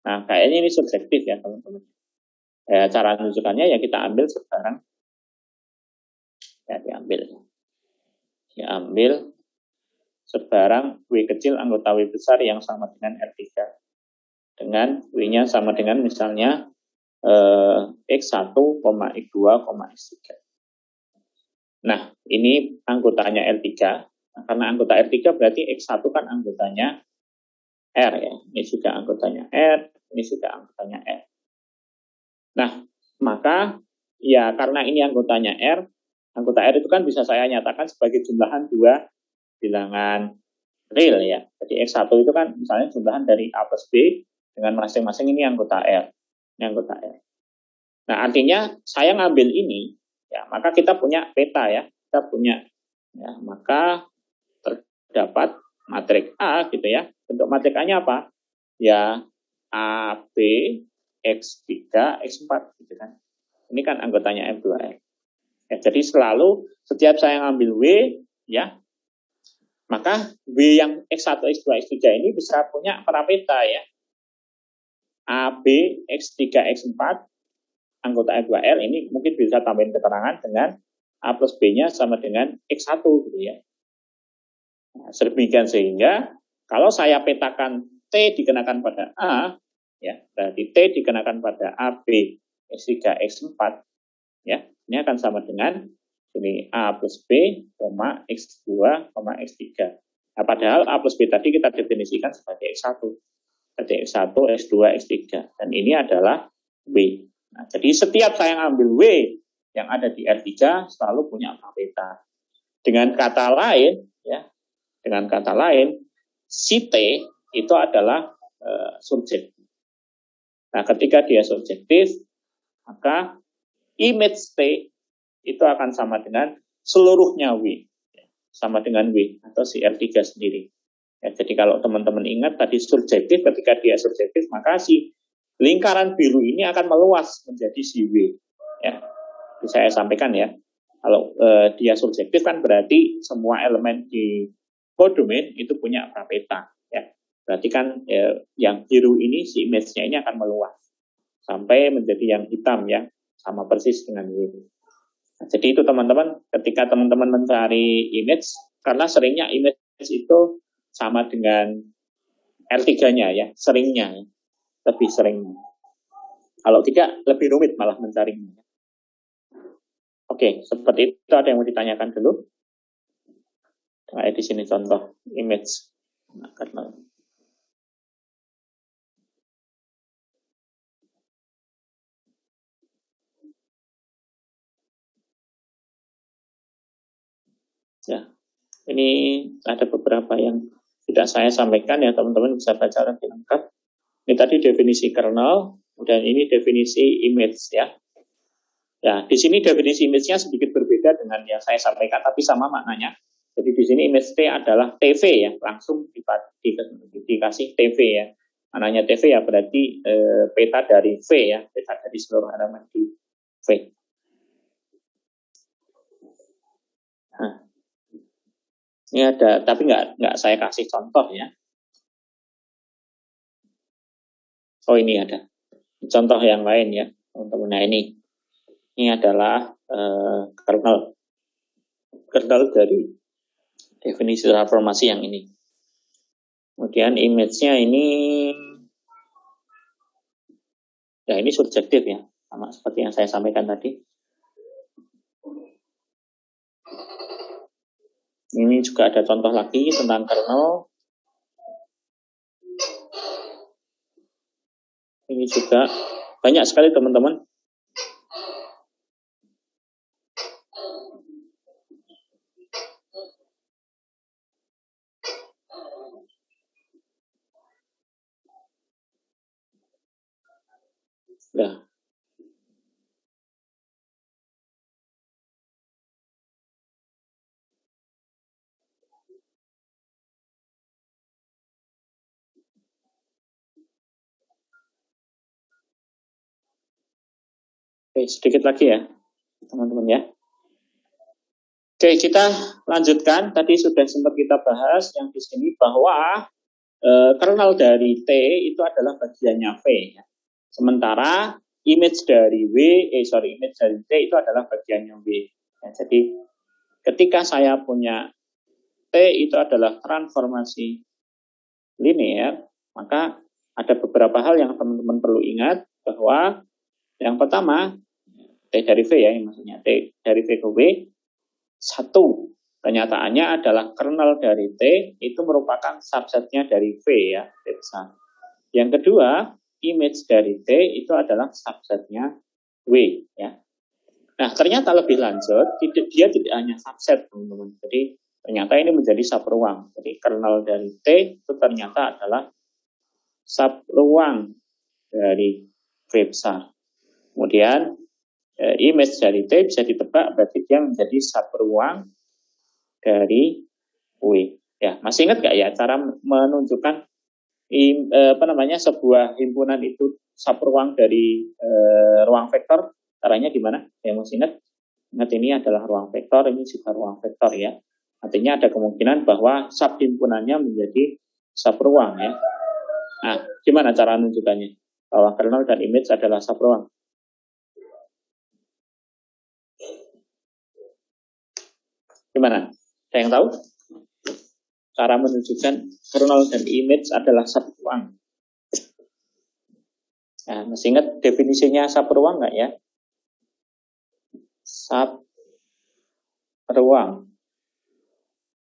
Nah, kayaknya ini subjektif ya teman-teman. Cara menunjukkannya ya kita ambil sekarang. Ya, diambil sebarang W kecil anggota W besar yang sama dengan R3. Dengan W-nya sama dengan misalnya X1, X2, X3. Nah, ini anggotanya R3. Nah, karena anggota R3 berarti X1 kan anggotanya R ya. Ini juga anggotanya R, ini juga anggotanya R. Nah, maka ya karena ini anggotanya R, anggota R itu kan bisa saya nyatakan sebagai jumlahan dua bilangan real ya. Jadi X1 itu kan misalnya jumlahan dari A plus B dengan masing-masing ini anggota R. Ini anggota R. Nah, artinya saya ngambil ini, ya, maka kita punya peta ya. Kita punya, ya, maka terdapat matrik A gitu ya. Bentuk matrik A-nya apa? Ya, A, B, X3, X4 gitu kan. Ini kan anggotanya M2R. Ya, jadi selalu setiap saya ngambil W, ya, maka W yang X1, X2, X3 ini bisa punya parapeta ya. A, B, X3, X4, anggota M2R ini mungkin bisa tambahin keterangan dengan A plus B-nya sama dengan X1 gitu ya. Nah, sedemikian sehingga kalau saya petakan T dikenakan pada A, ya, berarti T dikenakan pada AB, X3, X4, ya, ini akan sama dengan ini A plus B, X2, X3. Nah, padahal A plus B tadi kita definisikan sebagai X1. Jadi X1, X2, X3. Dan ini adalah W. Nah, jadi setiap saya ngambil W yang ada di R3 selalu punya parapeta. Dengan kata lain, ya, dengan kata lain, si T itu adalah subjektif. Nah, ketika dia subjektif, maka image T itu akan sama dengan seluruhnya W, sama dengan W atau si R3 sendiri. Ya, jadi kalau teman-teman ingat tadi subjektif, ketika dia subjektif, maka si lingkaran biru ini akan meluas menjadi si W. Ya, saya sampaikan ya. Kalau dia subjektif kan berarti semua elemen di kodomain itu punya parapeta. Ya, berarti kan yang biru ini si image-nya ini akan meluas sampai menjadi yang hitam ya, sama persis dengan W. Nah, jadi itu teman-teman, ketika teman-teman mencari image, karena seringnya image itu sama dengan R3-nya ya, seringnya ya. Lebih sering. Kalau tidak, lebih rumit malah mencarinya. Oke, seperti itu. Ada yang mau ditanyakan dulu? Nah, di sini contoh image. Nah, karena ya, ini ada beberapa yang tidak saya sampaikan ya, teman-teman bisa baca lebih lengkap. Ini tadi definisi kernel, dan ini definisi image ya. Ya, di sini definisi image-nya sedikit berbeda dengan yang saya sampaikan, tapi sama maknanya. Jadi di sini image T adalah TV ya, langsung dikasih TV ya. Maknanya TV ya berarti peta dari V ya, peta dari seluruh elemen di V. Nah, ini ada, tapi nggak saya kasih contoh ya. Oh, ini ada contoh yang lain ya, teman-teman. Nah, ini adalah kernel dari definisi transformasi yang ini. Kemudian image-nya ini, ya ini subjektif ya, sama seperti yang saya sampaikan tadi. Ini juga ada contoh lagi tentang kernel. Ini juga banyak sekali teman-teman. Nah, oke, sedikit lagi ya, teman-teman ya. Oke, kita lanjutkan. Tadi sudah sempat kita bahas yang di sini bahwa kernel dari T itu adalah bagiannya V ya. Sementara image dari image dari T itu adalah bagiannya W. Ya, jadi ketika saya punya T itu adalah transformasi linear, maka ada beberapa hal yang teman-teman perlu ingat, bahwa yang pertama T dari V ya, maksudnya T dari V ke W, satu, kenyataannya adalah kernel dari T itu merupakan subsetnya dari V ya, T besar. Yang kedua, image dari T itu adalah subsetnya W ya. Nah, ternyata lebih lanjut, dia tidak hanya subset teman-teman. Jadi Ternyata ini menjadi subruang. Jadi kernel dari T itu ternyata adalah subruang dari V besar. Kemudian image dari T bisa ditebak berarti dia menjadi subruang dari W. Ya, masih ingat nggak ya cara menunjukkan sebuah himpunan itu subruang dari ruang vektor? Caranya gimana? Yang masih ingat? Ingat ini adalah ruang vektor, ini juga ruang vektor ya. Artinya ada kemungkinan bahwa subhimpunannya menjadi subruang ya. Nah, gimana cara menunjukkannya? Bahwa kernel dan image adalah subruang. Gimana? Ada yang tahu? Cara menunjukkan kernel dan image adalah subruang. Nah, masih ingat definisinya subruang nggak ya? Subruang.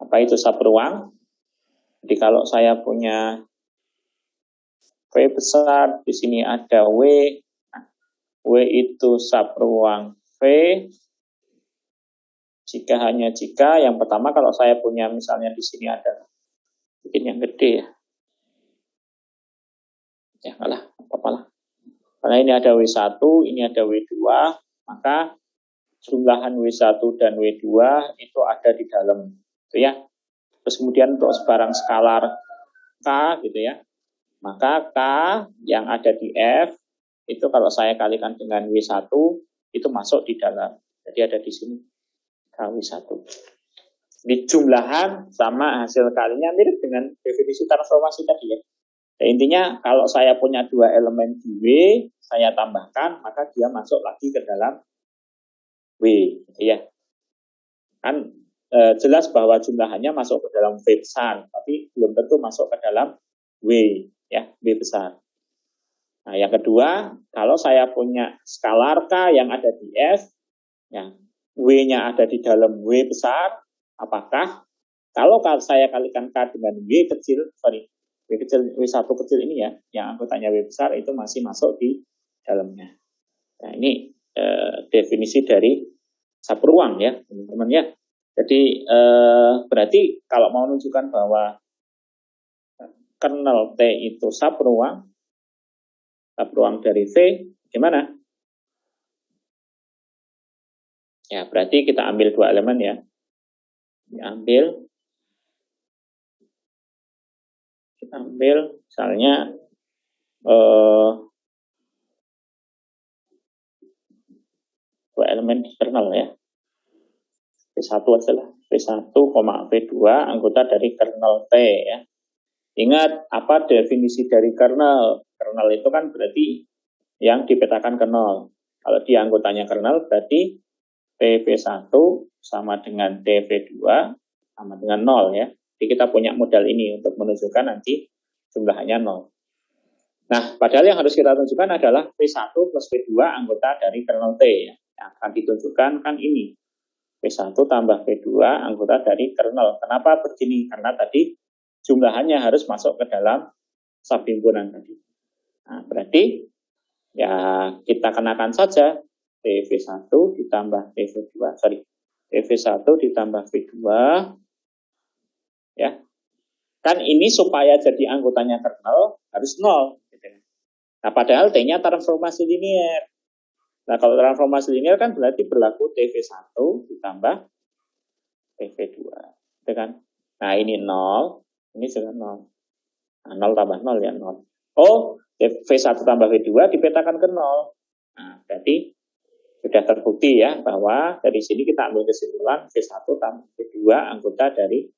Apa itu subruang? Jadi kalau saya punya V besar, di sini ada W. Nah, W itu subruang V. Jika yang pertama kalau saya punya misalnya di sini ada bikin yang gede ya. Ya kalah, apa-apalah. Karena ini ada W1, ini ada W2, maka jumlahan W1 dan W2 itu ada di dalam gitu ya. Terus kemudian untuk sebarang skalar K gitu ya. Maka K yang ada di F itu kalau saya kalikan dengan W1 itu masuk di dalam. Jadi ada di sini KW1. Di jumlahan sama hasil kalinya mirip dengan definisi transformasi tadi ya. Dan intinya kalau saya punya dua elemen di W, saya tambahkan, maka dia masuk lagi ke dalam W. Gitu ya. Kan jelas bahwa jumlahannya masuk ke dalam V besar, tapi belum tentu masuk ke dalam W, ya, W besar. Nah, yang kedua, kalau saya punya skalar K yang ada di F, ya, W-nya ada di dalam W besar, apakah kalau saya kalikan K dengan W kecil, W1 kecil ini ya, yang anggotanya W besar itu masih masuk di dalamnya. Nah, ini definisi dari subruang ya, teman-teman ya. Jadi berarti kalau mau menunjukkan bahwa kernel T itu subruang dari V, gimana? Ya, berarti kita ambil dua elemen ya. Kita ambil misalnya dua elemen di kernel ya. V1 adalah V1, V2 anggota dari kernel T ya. Ingat apa definisi dari kernel? Kernel itu kan berarti yang dipetakan ke nol. Kalau dia anggotanya kernel berarti TV1 sama dengan TV2 sama dengan 0 ya. Jadi kita punya modal ini untuk menunjukkan nanti jumlahnya 0. Nah, padahal yang harus kita tunjukkan adalah V1 plus V2 anggota dari kernel T ya. Yang akan ditunjukkan kan ini. V1 tambah V2 anggota dari kernel. Kenapa begini? Karena tadi jumlahannya harus masuk ke dalam subhimpunan tadi. Nah, berarti ya kita kenakan saja TV1 ditambah TV2, TV1 ditambah V2 ya. Kan ini supaya jadi anggotanya kernel harus 0 gitu. Nah, padahal T-nya transformasi linear. Nah, kalau transformasi linear kan berarti berlaku TV1 ditambah TV2 gitu kan. Nah, ini 0, ini juga 0. Nah, 0 tambah 0 ya 0. Oh, V1 tambah V2 dipetakan ke 0. Nah, berarti sudah terbukti ya bahwa dari sini kita ambil kesimpulan V1 tambah V2 anggota dari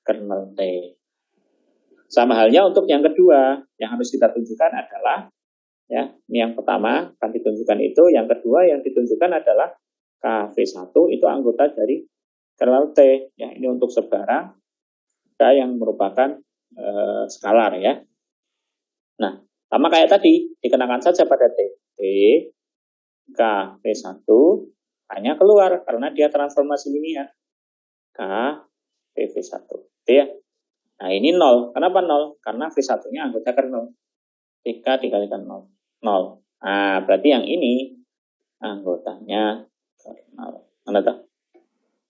kernel T. Sama halnya untuk yang kedua, yang harus kita tunjukkan adalah ya, ini yang pertama akan ditunjukkan itu, yang kedua yang ditunjukkan adalah KV1 itu anggota dari kernel T. Ya, ini untuk sebarang K yang merupakan skalar ya. Nah, sama kayak tadi, dikenakan saja pada T. T K V1 hanya keluar karena dia transformasi linear. K V1. Ya. Nah, ini 0. Kenapa 0? Karena V1-nya anggota kernel. TK dikalikan 0. 0. Nah, berarti yang ini anggotanya kernel. Mana tuh?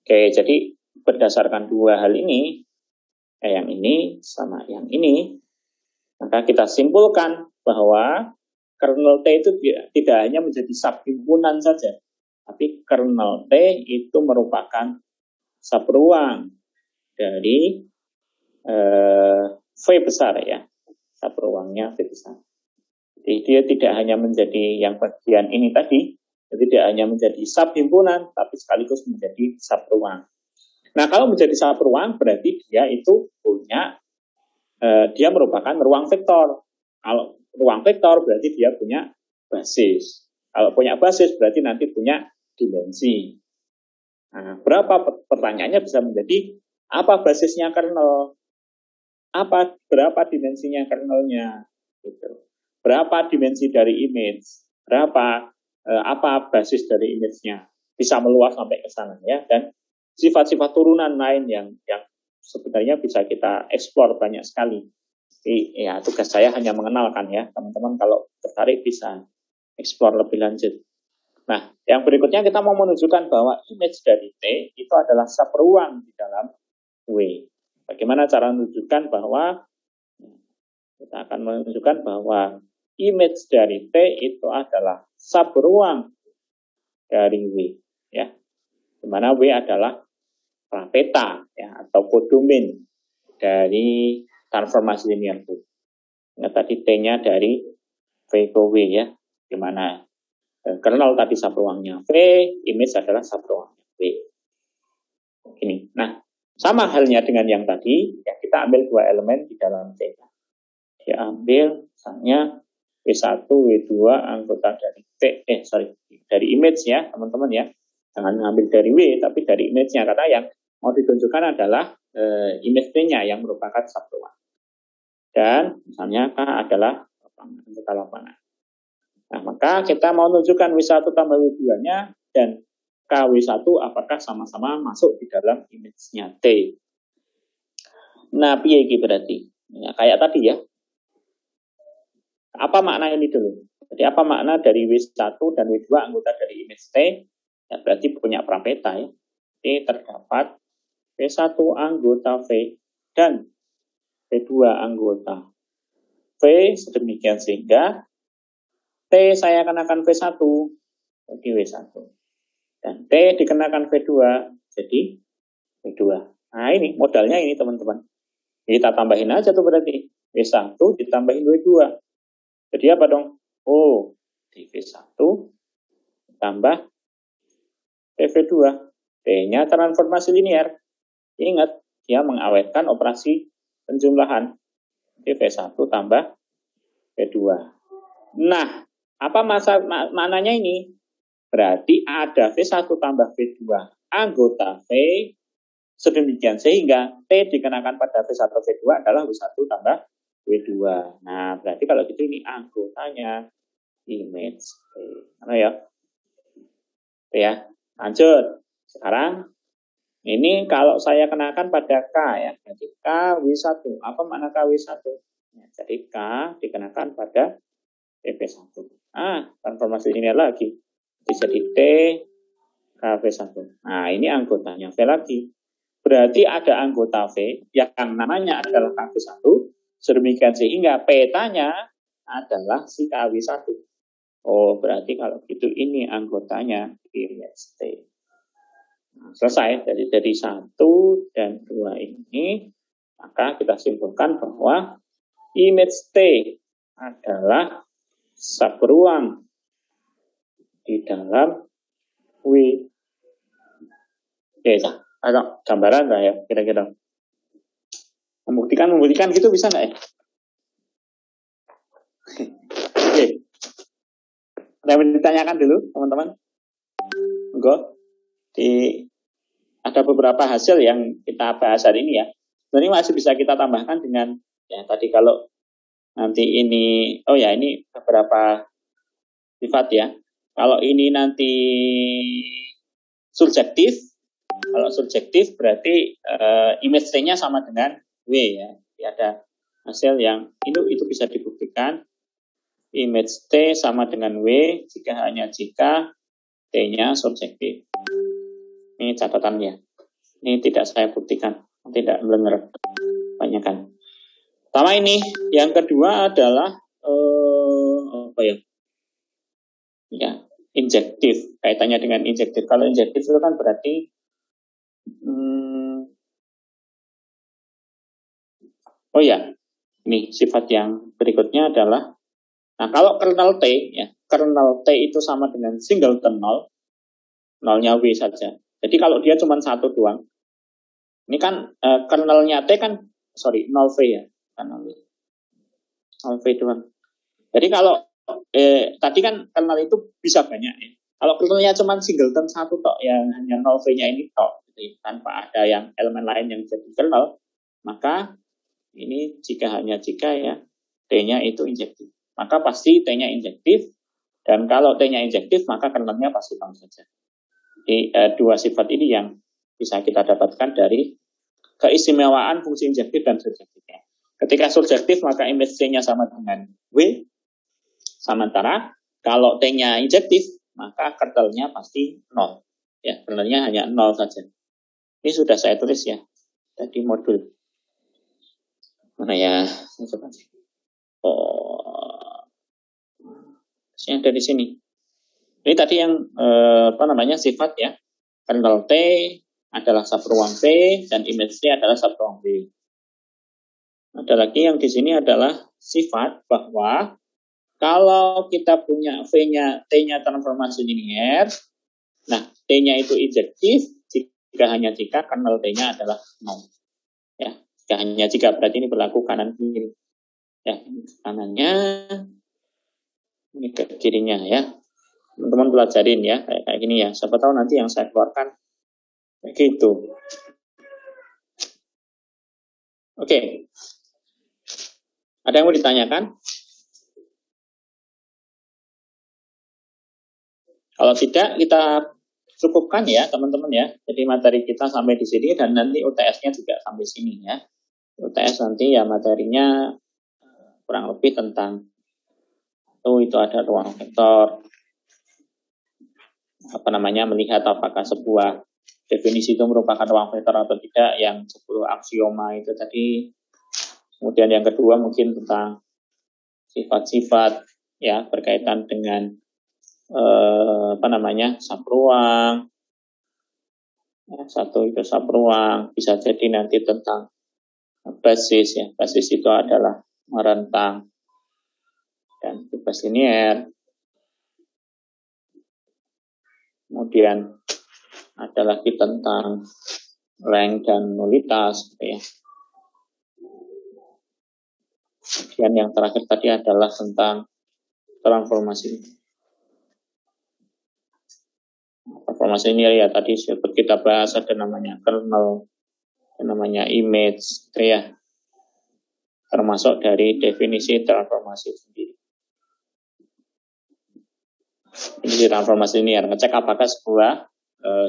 Oke, jadi berdasarkan dua hal ini, yang ini sama yang ini, maka kita simpulkan bahwa kernel T itu tidak hanya menjadi subhimpunan saja, tapi kernel T itu merupakan subruang dari V besar ya, subruangnya V besar. Jadi dia tidak hanya menjadi yang bagian ini tadi, tidak hanya menjadi subhimpunan, tapi sekaligus menjadi subruang. Nah, kalau menjadi subruang berarti dia itu punya dia merupakan ruang vektor. Kalau ruang vektor berarti dia punya basis. Kalau punya basis berarti nanti punya dimensi. Nah, pertanyaannya bisa menjadi apa basisnya kernel? Berapa dimensinya kernelnya? Gitu. Berapa dimensi dari image? Apa basis dari image-nya? Bisa meluas sampai ke sana ya. Dan sifat-sifat turunan lain yang sebenarnya bisa kita eksplor banyak sekali. Jadi ya tugas saya hanya mengenalkan ya, teman-teman kalau tertarik bisa eksplor lebih lanjut. Nah, yang berikutnya kita mau menunjukkan bahwa image dari T itu adalah subruang di dalam W. Bagaimana cara menunjukkan bahwa kita akan menunjukkan bahwa image dari T itu adalah subruang dari W ya. Di mana W adalah prapeta ya, atau kodomain dari transformasi linear V. Ingat tadi T-nya dari V ke W ya, di mana kernel tadi subruangnya V, image adalah subruangnya W. Ini. Nah, sama halnya dengan yang tadi, ya kita ambil dua elemen di dalam T. Diambil misalnya W1, W2 anggota dari T, dari image ya, teman-teman ya. Jangan ngambil dari W, tapi dari image-nya. Karena yang mau ditunjukkan adalah image T-nya yang merupakan subruang. Dan misalnya K adalah anggota lapangan. Nah, maka kita mau menunjukkan W1 tambah W2-nya dan KW1 apakah sama-sama masuk di dalam image-nya T. Nah, piye iki berarti? Ya, kayak tadi ya. Apa makna ini dulu? Jadi apa makna dari W1 dan W2 anggota dari image T? Ya, berarti punya prapeta ya. T terdapat V1 anggota V dan V2 anggota V sedemikian sehingga T saya kenakan V1 jadi W1 dan T dikenakan V2 jadi V2. Nah ini modalnya ini teman-teman. Kita tambahin aja tuh berarti V1 ditambahin W2. Jadi apa dong? Oh, di V1 tambah V2. T-nya transformasi linear. Ingat, dia mengawetkan operasi penjumlahan. Jadi V1 tambah V2. Nah, apa maknanya ini? Berarti ada V1 tambah V2 anggota V sedemikian sehingga T dikenakan pada V1 V2 adalah W1 tambah W2. Nah, berarti kalau gitu ini anggotanya image T. Mana ya? Oke ya, lanjut. Sekarang ini kalau saya kenakan pada K ya, jadi KW1. Apa makna KW1? Ya, jadi K dikenakan pada V1. Transformasi linear lagi. Jadi T KV1. Nah, ini anggotanya V lagi. Berarti ada anggota V yang namanya adalah KV1. Sedemikian sehingga petanya adalah si KW1. Oh, berarti kalau gitu ini anggotanya image T. Nah, selesai dari 1 dan 2 ini, maka kita simpulkan bahwa image T adalah subruang di dalam W. Oke, ada gambaran nggak ya kira-kira? Membuktikan gitu bisa nggak ya? Oke. Ada yang ditanyakan dulu teman-teman? Enggak. Ada beberapa hasil yang kita bahas hari ini ya. Sebenarnya masih bisa kita tambahkan dengan ya tadi kalau nanti ini ini beberapa sifat ya. Kalau ini nanti subjektif, kalau subjektif berarti image T-nya sama dengan W ya. Jadi ada hasil yang itu bisa dibuktikan image T sama dengan W jika T-nya subjektif. Ini catatannya. Ini tidak saya buktikan, tidak benar banyak kan. Pertama ini, yang kedua adalah apa ya? Ya, injektif. Kaitannya dengan injektif. Kalau injektif itu kan berarti oh ya, ini sifat yang berikutnya adalah, nah kalau kernel T, ya, kernel T itu sama dengan singleton 0, nolnya W saja. Jadi kalau dia cuma satu doang, ini kan kernelnya T kan, 0V ya, kan 0V doang. Jadi kalau tadi kan kernel itu bisa banyak ya. Kalau kernelnya cuma singleton satu tok, yang hanya 0V-nya ini tok, gitu, tanpa ada yang elemen lain yang jadi kernel, maka ini jika ya T-nya itu injektif. Maka pasti T-nya injektif, dan kalau T-nya injektif maka kernelnya pasti sama saja. Jadi dua sifat ini yang bisa kita dapatkan dari keistimewaan fungsi injektif dan surjektifnya. Ketika surjektif maka image T-nya sama dengan W, sementara kalau T-nya injektif maka kernelnya pasti 0. Ya, kernelnya hanya 0 saja. Ini sudah saya tulis ya, tadi modul. Mana ya? Yang dari sini. Ini tadi yang sifat ya. Kernel T adalah subruang P dan image T adalah subruang B. Ada lagi yang di sini adalah sifat bahwa kalau kita punya V-nya, T-nya transformasi linier, nah T-nya itu injektif jika kernel T-nya adalah 0. Ya, jika berarti ini berlaku kanan kiri. Ya, kanannya, ini ke kirinya ya. Teman-teman pelajarin ya, kayak gini ya. Siapa tahu nanti yang saya keluarkan kayak gitu. Oke. Ada yang mau ditanyakan? Kalau tidak, kita cukupkan ya teman-teman ya. Jadi materi kita sampai di sini dan nanti UTS-nya juga sampai sini ya. UTS nanti ya materinya kurang lebih tentang itu ada ruang vektor, melihat apakah sebuah definisi itu merupakan ruang vektor atau tidak, yang 10 aksioma itu tadi. Kemudian yang kedua mungkin tentang sifat-sifat ya berkaitan dengan subruang. Ya, satu itu subruang, bisa jadi nanti tentang basis ya. Basis itu adalah merentang dan bebas linier. Kemudian ada lagi tentang rank dan nulitas gitu ya. Dan yang terakhir tadi adalah tentang transformasi linear ya, tadi kita bahas ada namanya kernel, namanya image gitu ya, termasuk dari definisi transformasi sendiri. Ini transformasi linear, ngecek apakah sebuah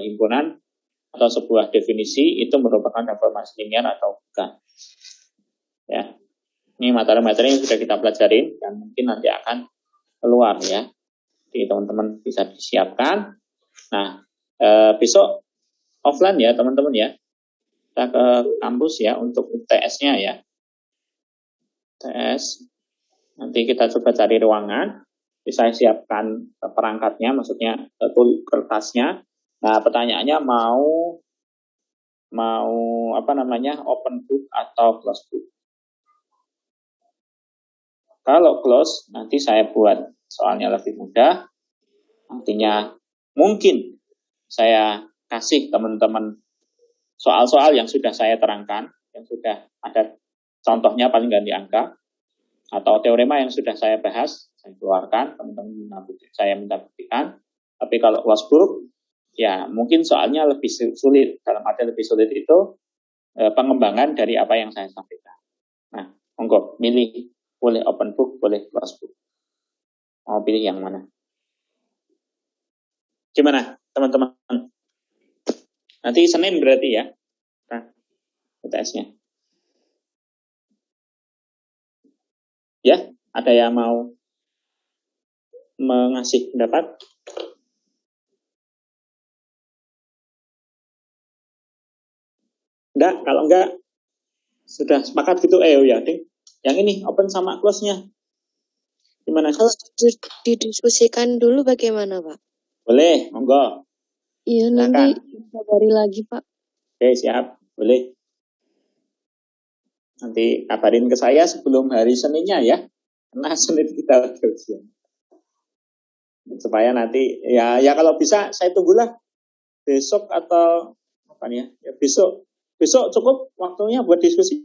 himpunan atau sebuah definisi itu merupakan transformasi linear atau bukan. Ya, ini materi-materi yang sudah kita pelajarin dan mungkin nanti akan keluar ya. Jadi teman-teman bisa disiapkan. Nah, besok offline ya teman-teman ya. Kita ke kampus ya untuk UTS-nya ya. UTS. Nanti kita coba cari ruangan. Saya siapkan perangkatnya, maksudnya kertasnya. Nah, pertanyaannya mau open book atau close book. Kalau close, nanti saya buat soalnya lebih mudah. Artinya mungkin saya kasih teman-teman soal-soal yang sudah saya terangkan, yang sudah ada contohnya paling nggak di angka, atau teorema yang sudah saya bahas, saya keluarkan, teman-teman saya minta buktikan. Tapi kalau close book, ya mungkin soalnya lebih sulit. Dalam arti lebih sulit itu pengembangan dari apa yang saya sampaikan. Nah, monggo milih, boleh open book, boleh close book. Mau pilih yang mana? Gimana teman-teman? Nanti Senin berarti ya, nah, UTS-nya. Ya, ada yang mau mengasih pendapat? Kalau enggak sudah sepakat gitu, ya, Ding. Yang ini open sama close-nya gimana? Kalau didiskusikan dulu bagaimana, Pak? Boleh, monggo. Iya, nanti kabari lagi, Pak. Oke, siap. Boleh. Nanti kabarin ke saya sebelum hari Seninnya ya. Karena Senin kita ujian. Supaya nanti ya kalau bisa saya tunggulah besok atau apa nih ya, besok cukup waktunya buat diskusi.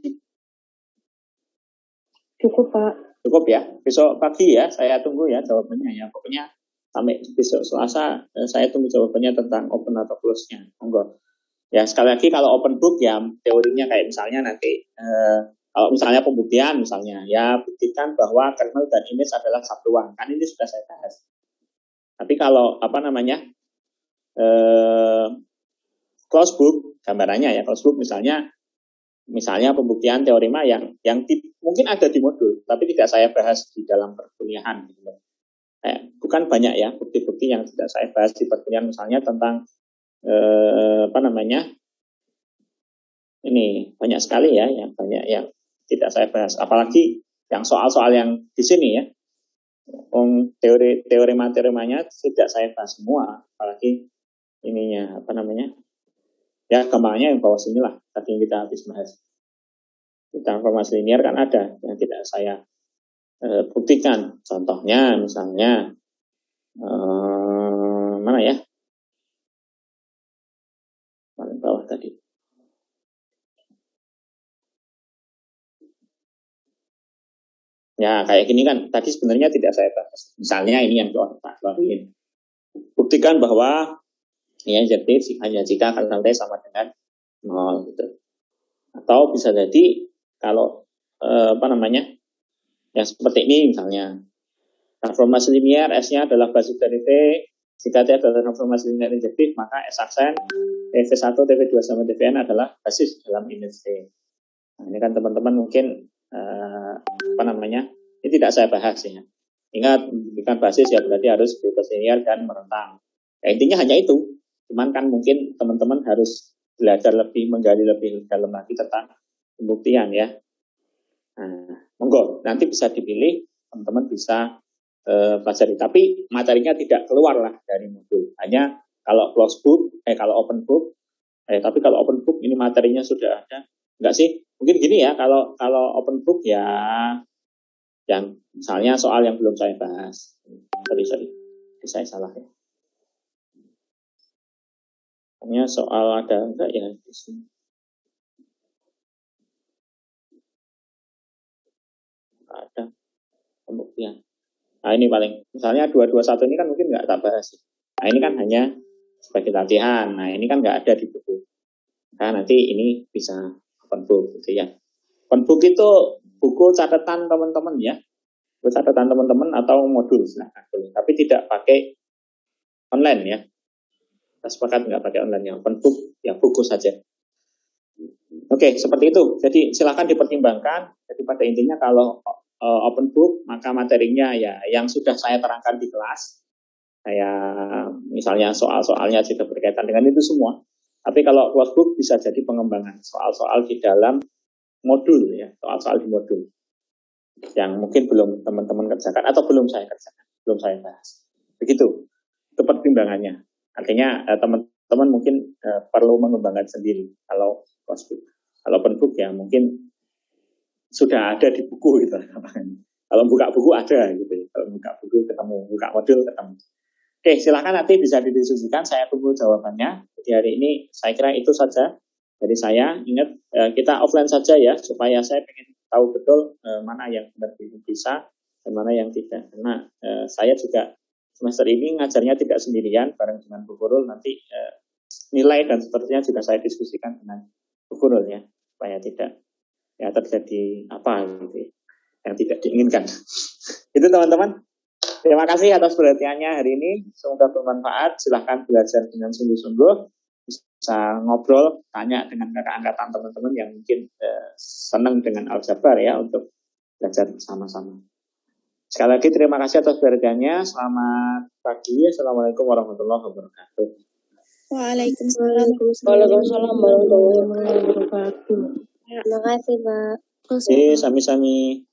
Cukup, Pak. Cukup ya. Besok pagi ya saya tunggu ya jawabannya ya. Pokoknya sampai besok Selasa saya tunggu jawabannya tentang open atau close-nya. Monggo. Ya sekali lagi kalau open book ya teorinya kayak misalnya nanti kalau misalnya pembuktian misalnya ya buktikan bahwa kernel dan image adalah satuan, kan ini sudah saya bahas. Tapi kalau close book gambarannya ya, close book misalnya pembuktian teorema yang mungkin ada di modul tapi tidak saya bahas di dalam perkuliahan gitu. Bukan banyak ya bukti-bukti yang tidak saya bahas di perkuliahan, misalnya tentang ini banyak sekali ya, yang banyak yang tidak saya bahas. Apalagi yang soal-soal yang di sini ya, teorema-teoremanya tidak saya bahas semua. Apalagi ininya ya gampangnya yang bawah sini lah. Tadi yang kita habis bahas. Transformasi linear kan ada yang tidak saya buktikan. Contohnya misalnya mana ya? Paling bawah tadi. Ya kayak gini kan tadi sebenarnya tidak saya bahas. Misalnya ini yang keluarin. Buktikan bahwa ya jadi hanya jika kernel T sama dengan 0 gitu. Atau bisa jadi kalau yang seperti ini misalnya transformasi linear S-nya adalah basis dari T. Jika T adalah transformasi linear injektif, maka S aksen TV1, TV2 sama TVN adalah basis dalam image T. Nah, ini kan teman-teman mungkin ini tidak saya bahas ya. Ingat, bukan basis ya berarti harus bebas linear dan merentang. Ya, intinya hanya itu. Cuman kan mungkin teman-teman harus belajar menggali lebih dalam lagi tentang pembuktian ya. Nah, monggo, nanti bisa dipilih, teman-teman bisa pelajari. Tapi materinya tidak keluar lah dari modul. Hanya kalau close book, kalau open book, tapi kalau open book ini materinya sudah ada. Enggak sih? Mungkin gini ya, kalau open book ya yang misalnya soal yang belum saya bahas. Sorry. Saya salah ya. Hanya soal ada enggak ya di sini. Ada pembuktian. Nah ini paling, misalnya 221 ini kan mungkin nggak tak bahas. Nah ini kan hanya sebagai latihan. Nah ini kan nggak ada di buku. Nah nanti ini bisa open book gitu ya. Open book itu buku catatan teman-teman ya. Buku catatan teman-teman atau modul silahkan. Tapi tidak pakai online ya. Kita sepakat nggak pakai online ya. Open book ya buku saja. Oke, seperti itu. Jadi silakan dipertimbangkan. Jadi pada intinya kalau open book maka materinya ya yang sudah saya terangkan di kelas. Saya misalnya soal-soalnya juga berkaitan dengan itu semua. Tapi kalau closed book bisa jadi pengembangan soal-soal di dalam modul ya, soal-soal di modul yang mungkin belum teman-teman kerjakan atau belum saya kerjakan, belum saya bahas. Begitu. Itu pertimbangannya. Artinya teman-teman mungkin perlu mengembangkan sendiri kalau closed book. Kalau open book ya mungkin sudah ada di buku gitu. Kalau buka buku ada gitu. Kalau buka buku ketemu, buka modul ketemu. Oke, silakan nanti bisa didiskusikan. Saya tunggu jawabannya. Jadi hari ini saya kira itu saja. Jadi saya ingat kita offline saja ya supaya saya pengen tahu betul mana yang benar bisa dan mana yang tidak. Karena saya juga semester ini ngajarnya tidak sendirian bareng dengan Bu Gurul. Nanti nilai dan seterusnya juga saya diskusikan dengan Bu Gurul ya supaya tidak ya terjadi apa gitu ya, yang tidak diinginkan. Itu teman-teman. Terima kasih atas perhatiannya hari ini. Semoga bermanfaat. Silahkan belajar dengan sungguh-sungguh. Bisa ngobrol, tanya dengan kakak angkatan teman-teman yang mungkin senang dengan aljabar ya untuk belajar bersama-sama. Sekali lagi terima kasih atas perhatiannya. Selamat pagi. Assalamualaikum warahmatullahi wabarakatuh. Waalaikumsalam. Waalaikumsalam warahmatullahi wabarakatuh. Terima kasih, Pak. Sami-sami.